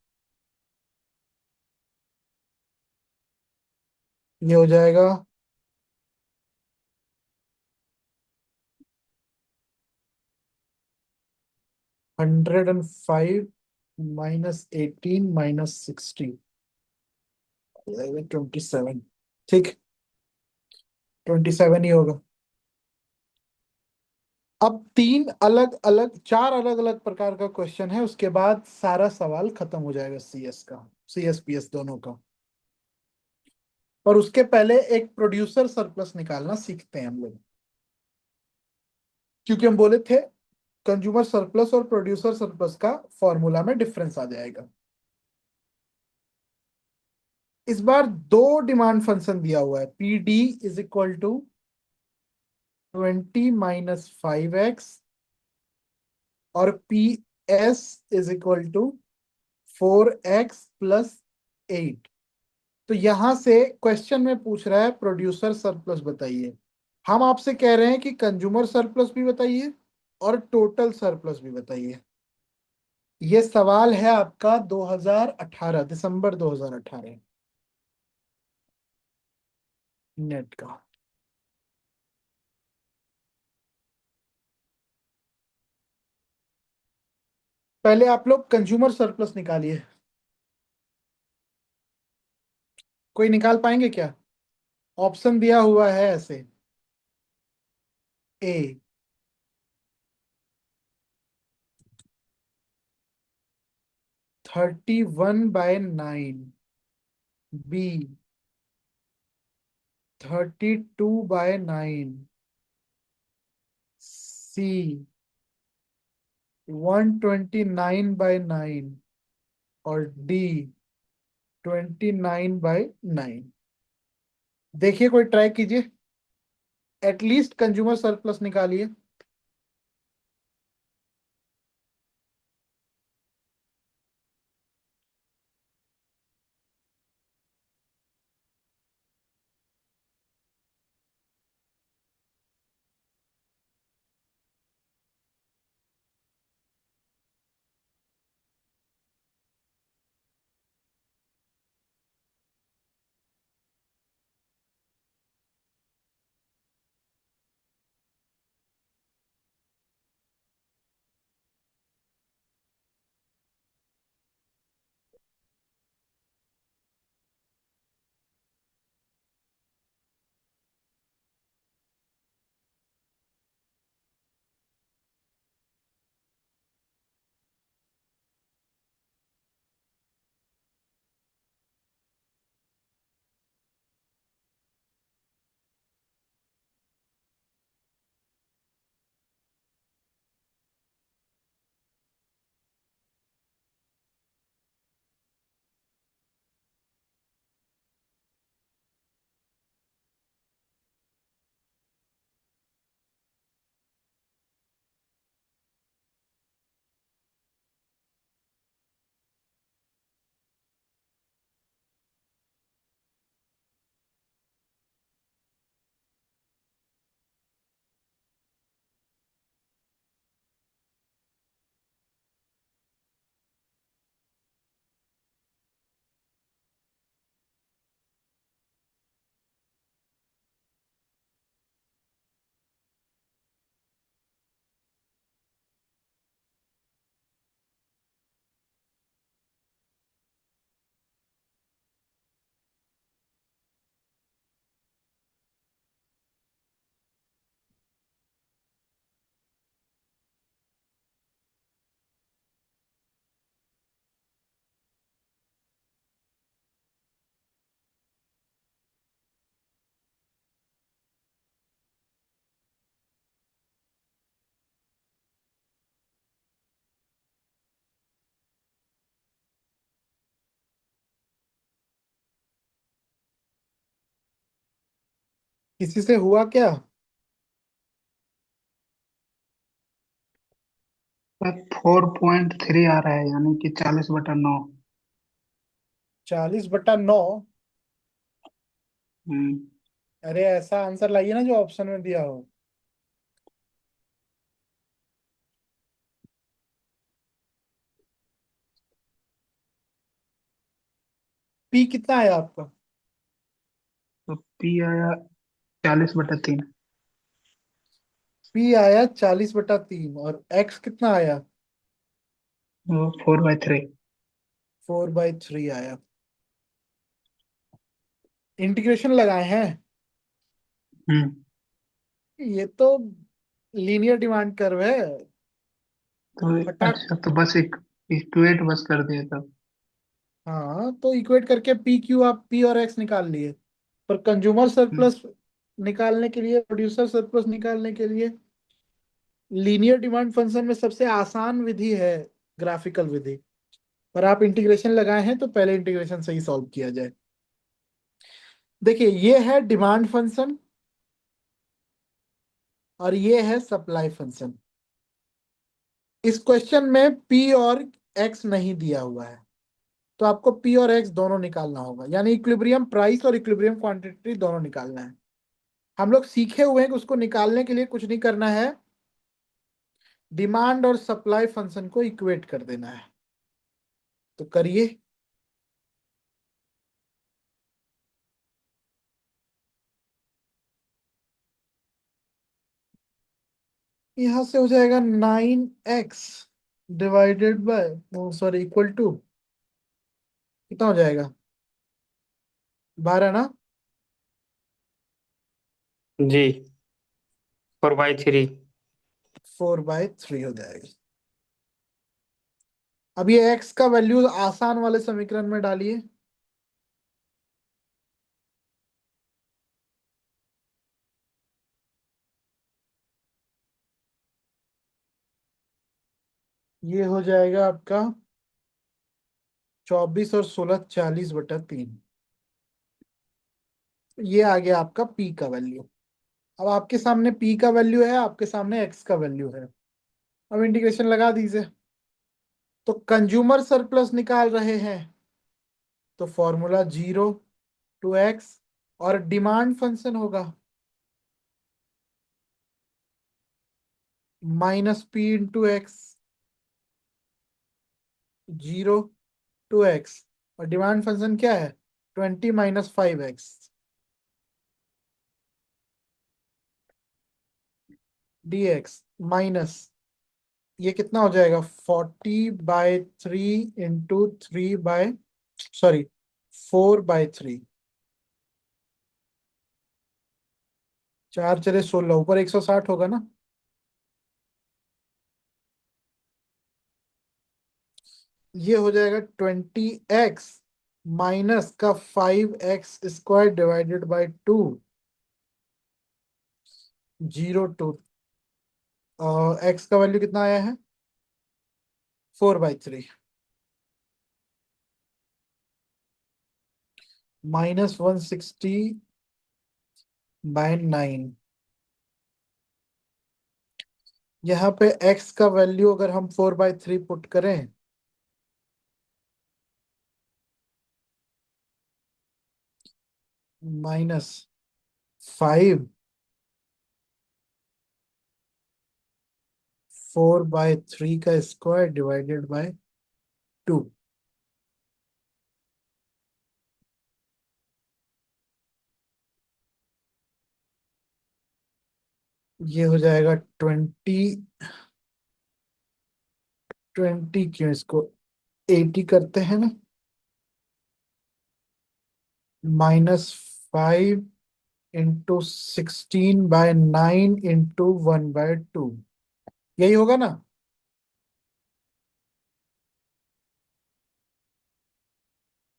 ये हो जाएगा 105 -18 -60, 27। ठीक, 27 ही होगा। अब चार अलग अलग प्रकार का क्वेश्चन है, उसके बाद सारा सवाल खत्म हो जाएगा सीएस का, सीएस पीएस दोनों का। और उसके पहले एक प्रोड्यूसर सरप्लस निकालना सीखते हैं हम लोग, क्योंकि हम बोले थे कंज्यूमर सरप्लस और प्रोड्यूसर सरप्लस का फॉर्मूला में डिफरेंस आ जाएगा। इस बार दो डिमांड फंक्शन दिया हुआ है, P D is equal to 20 - 5x और P S is equal to 4x + 8। तो यहां से क्वेश्चन में पूछ रहा है प्रोड्यूसर सरप्लस बताइए। हम आपसे कह रहे हैं कि कंज्यूमर सरप्लस भी बताइए और टोटल सरप्लस भी बताइए। ये सवाल है आपका 2018, दिसंबर 2018 नेट का। पहले आप लोग कंज्यूमर सरप्लस निकालिए। कोई निकाल पाएंगे क्या? ऑप्शन दिया हुआ है ऐसे, ए 31/9, बी 32/9, सी 129/9 और डी 29/9। देखिए, कोई ट्राई कीजिए, एटलीस्ट कंज्यूमर सरप्लस निकालिए। किसी से हुआ क्या? 4.3 आ रहा है, यानी कि 40/9। 40/9? हम्म। अरे ऐसा आंसर लाइए ना जो ऑप्शन में दिया हो। पी कितना आया आपका? तो पी आया 40/3। पी आया 40/3 और एक्स कितना आया? वो 4/3। 4/3 आया। इंटीग्रेशन लगाए हैं। हम्म। ये तो लीनियर डिमांड कर्व है। तो फटाक। अच्छा, तो बस एक इक्वेट बस कर दिया तब। हाँ तो इक्वेट करके पी क्यू आप पी और एक्स निकाल लिए। पर कंज्यूमर हम्म। सरप्लस निकालने के लिए, प्रोड्यूसर सरप्लस निकालने के लिए लीनियर डिमांड फंक्शन में सबसे आसान विधि है ग्राफिकल विधि। पर आप इंटीग्रेशन लगाए हैं तो पहले इंटीग्रेशन सही सॉल्व किया जाए। देखिए ये है डिमांड फंक्शन और ये है सप्लाई फंक्शन। इस क्वेश्चन में पी और एक्स नहीं दिया हुआ है, तो आपको पी और एक्स दोनों निकालना होगा, यानी इक्विलिब्रियम प्राइस और इक्विलिब्रियम क्वांटिटी दोनों निकालना है। हम लोग सीखे हुए हैं कि उसको निकालने के लिए कुछ नहीं करना है, डिमांड और सप्लाई फंक्शन को इक्वेट कर देना है। तो करिए। यहां से हो जाएगा 9x divided by, sorry, equal to कितना हो जाएगा? 12 ना? जी, 4/3। 4/3 हो जाएगा। अब ये x का वैल्यू आसान वाले समीकरण में डालिए। ये हो जाएगा आपका 24 और 16 40/3। ये आ गया आपका p का वैल्यू। अब आपके सामने p का वैल्यू है, आपके सामने x का वैल्यू है। अब इंटीग्रेशन लगा दीजिए। तो कंज्यूमर सरप्लस निकाल रहे हैं तो फॉर्मूला 0 to x, और डिमांड फंक्शन होगा -p/x, 0 to x। और डिमांड फंक्शन क्या है? 20 - 5x dx माइनस, ये कितना हो जाएगा? 40/3 इंटू 3 सॉरी 4/3। 4×4 = 16, ऊपर 160 होगा ना? ये हो जाएगा 20x माइनस का 5x² divided by 2, 0 to x का वैल्यू कितना आया है? 4/3 -160/9। यहाँ पे x का वैल्यू अगर हम 4/3 पुट करें, -5 4/3 का स्क्वायर डिवाइडेड बाय 2, ये हो जाएगा 20 क्यों, इसको 80 करते हैं ना, -5 × 16/9 इंटू 1/2, यही होगा ना?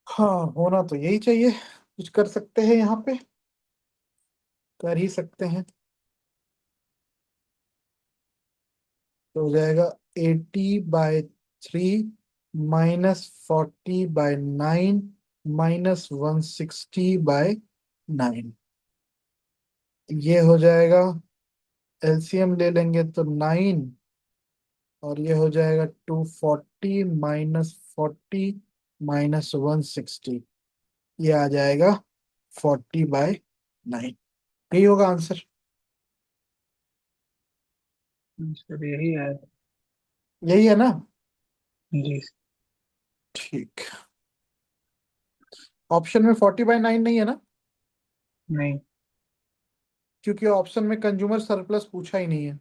हाँ होना तो यही चाहिए। कुछ कर सकते हैं यहाँ पे, कर ही सकते हैं। तो हो जाएगा 80/3 -40/9 -160/9। ये हो जाएगा, एलसीएम ले लेंगे तो 9, और ये हो जाएगा 240 -40 -160। ये आ जाएगा 40/9। यही होगा आंसर। सर यही है। यही है ना? जी। ठीक। ऑप्शन में 40/9 नहीं है ना? नहीं। क्योंकि ऑप्शन में कंज्यूमर सरप्लस पूछा ही नहीं है,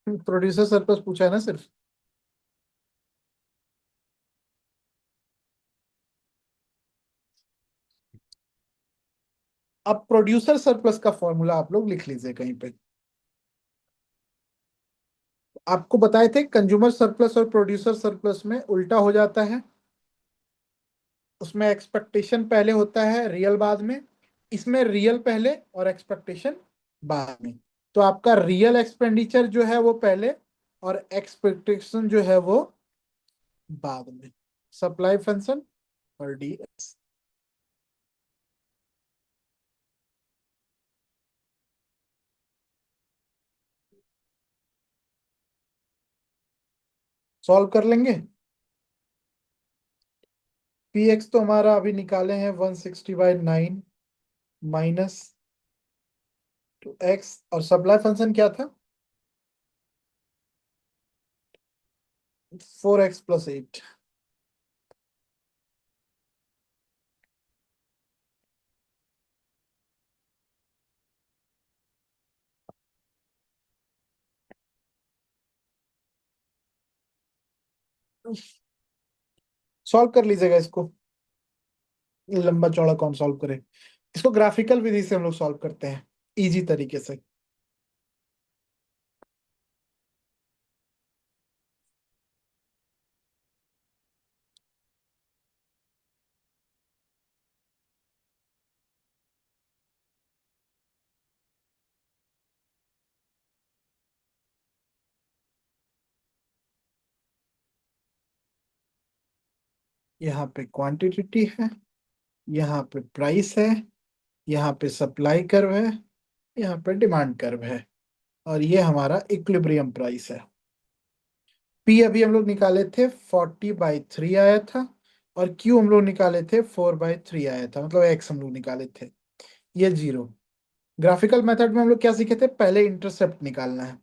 प्रोड्यूसर सरप्लस पूछा है ना सिर्फ। अब प्रोड्यूसर सरप्लस का फॉर्मूला आप लोग लिख लीजिए कहीं पे। आपको बताए थे कंज्यूमर सरप्लस और प्रोड्यूसर सरप्लस में उल्टा हो जाता है। उसमें एक्सपेक्टेशन पहले होता है, रियल बाद में। इसमें रियल पहले और एक्सपेक्टेशन बाद में। तो आपका रियल एक्सपेंडिचर जो है वो पहले, और एक्सपेक्टेशन जो है वो बाद में। सप्लाई फंक्शन और डीएस। सॉल्व कर लेंगे। पी एक्स तो हमारा अभी निकाले हैं 160/9 माइनस 2x, और सप्लाई फंक्शन क्या था? 4x + 8। सॉल्व कर लीजिएगा इसको। लंबा चौड़ा कौन सॉल्व करे? इसको ग्राफिकल विधि से हम लोग सॉल्व करते हैं, इजी तरीके से। यहाँ पे क्वांटिटी है, यहाँ पे प्राइस है, यहाँ पे सप्लाई कर्व है, यहाँ पे डिमांड कर्व है, और ये हमारा इक्विलिब्रियम प्राइस है। पी अभी हम लोग निकाले थे 40/3 आया था, और क्यू हम लोग निकाले थे 4/3 आया था, मतलब एक्स हम लोग निकाले थे। ये जीरो। ग्राफिकल मेथड में हम लोग क्या सीखे थे? पहले इंटरसेप्ट निकालना है।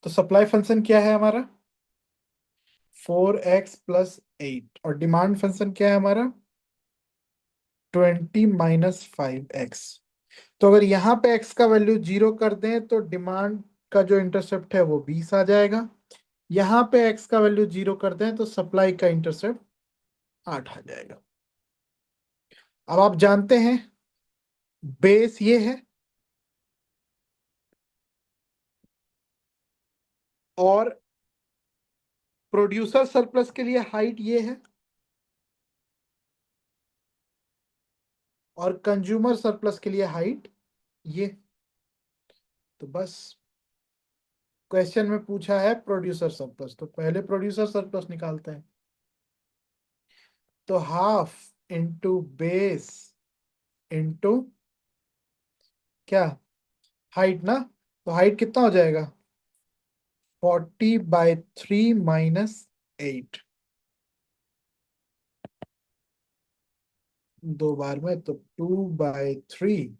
तो सप्लाई फंक्शन क्या है हमारा? 4x + 8। और डिमांड फंक्शन क्या है हमारा? 20 - 5x। तो अगर यहाँ पे x का वैल्यू 0 कर दें तो डिमांड का जो इंटरसेप्ट है वो 20 आ जाएगा। यहाँ पे x का वैल्यू 0 कर दें तो सप्लाई का इंटरसेप्ट 8 आ जाएगा। अब आप जानते हैं बेस ये है, और प्रोड्यूसर सरप्लस के लिए हाइट ये है, और कंज्यूमर सरप्लस के लिए हाइट ये। तो बस क्वेश्चन में पूछा है प्रोड्यूसर सरप्लस, तो पहले प्रोड्यूसर सरप्लस निकालते हैं। तो हाफ इंटू बेस इंटू क्या? हाइट ना। तो हाइट कितना हो जाएगा? 40/3 -8। दो बार में तो 2/3।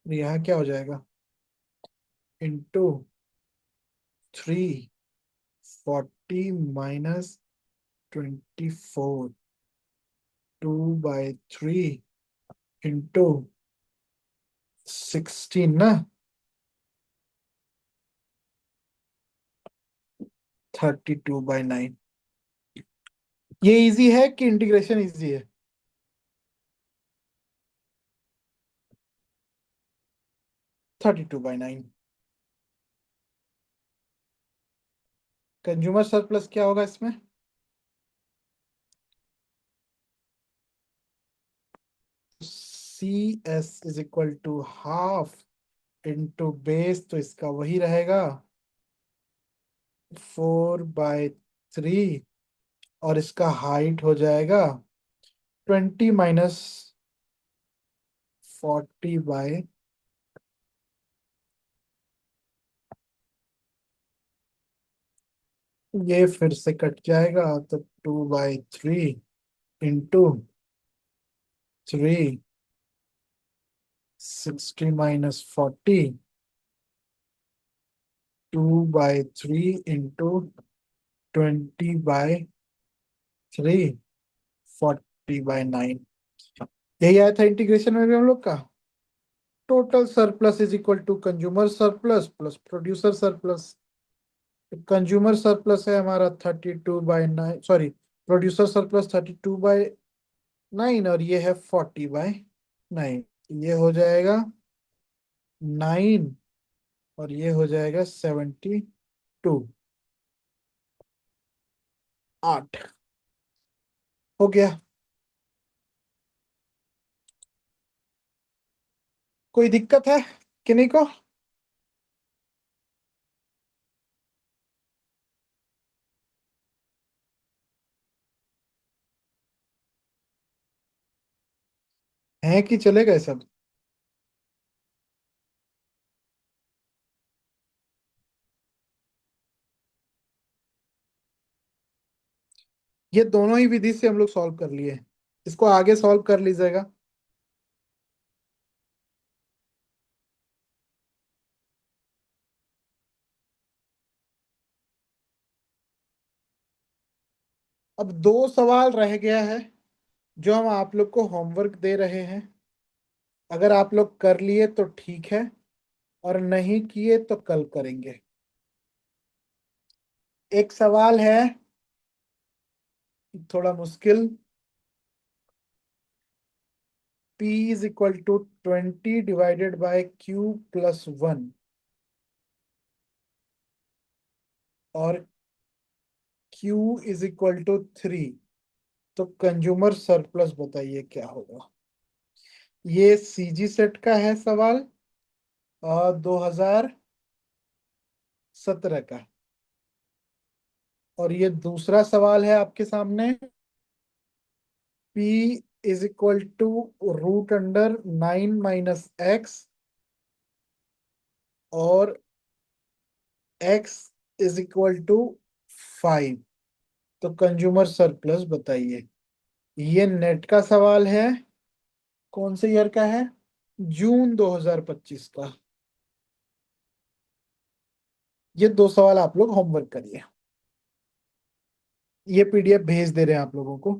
यहाँ क्या हो जाएगा? इंटू 3, 40 - 24, 2/3 इंटू 16 ना, 32/9। ये इजी है कि इंटीग्रेशन इजी है? Thirty two by nine. Consumer surplus क्या होगा इसमें? C S is equal to half into base, तो इसका वही रहेगा 4/3, और इसका हाइट हो जाएगा 20 - 40 ये फिर से कट जाएगा, तो 2/3 इंटू 3, 60 - 40, 2/3 इंटू 20/3, 40/9। यही आया था इंटीग्रेशन में भी हम लोग का। Total surplus is equal to consumer surplus plus producer surplus. Consumer surplus है हमारा 32/9, सॉरी, प्रोड्यूसर सरप्लस 32/9, और ये है 40/9। ये हो जाएगा 9, और ये हो जाएगा 72। 8 हो गया। कोई दिक्कत है कि नहीं को? है कि चले गए सब? ये दोनों ही विधि से हम लोग सॉल्व कर लिए, इसको आगे सॉल्व कर लीजिएगा। अब 2 सवाल रह गया है जो हम आप लोग को होमवर्क दे रहे हैं। अगर आप लोग कर लिए तो ठीक है, और नहीं किए तो कल करेंगे। एक सवाल है थोड़ा मुश्किल। P is equal to 20/Q+1, और Q इज इक्वल टू 3, तो कंज्यूमर सरप्लस बताइए क्या होगा। ये सीजी सेट का है सवाल, 2017 का। और ये दूसरा सवाल है आपके सामने, P is equal to √9 - X, और X इज इक्वल टू 5, तो कंज्यूमर सरप्लस बताइए। ये नेट का सवाल है। कौन से ईयर का है? जून 2025 का। ये 2 सवाल आप लोग होमवर्क करिए। ये पीडीएफ भेज दे रहे हैं आप लोगों को।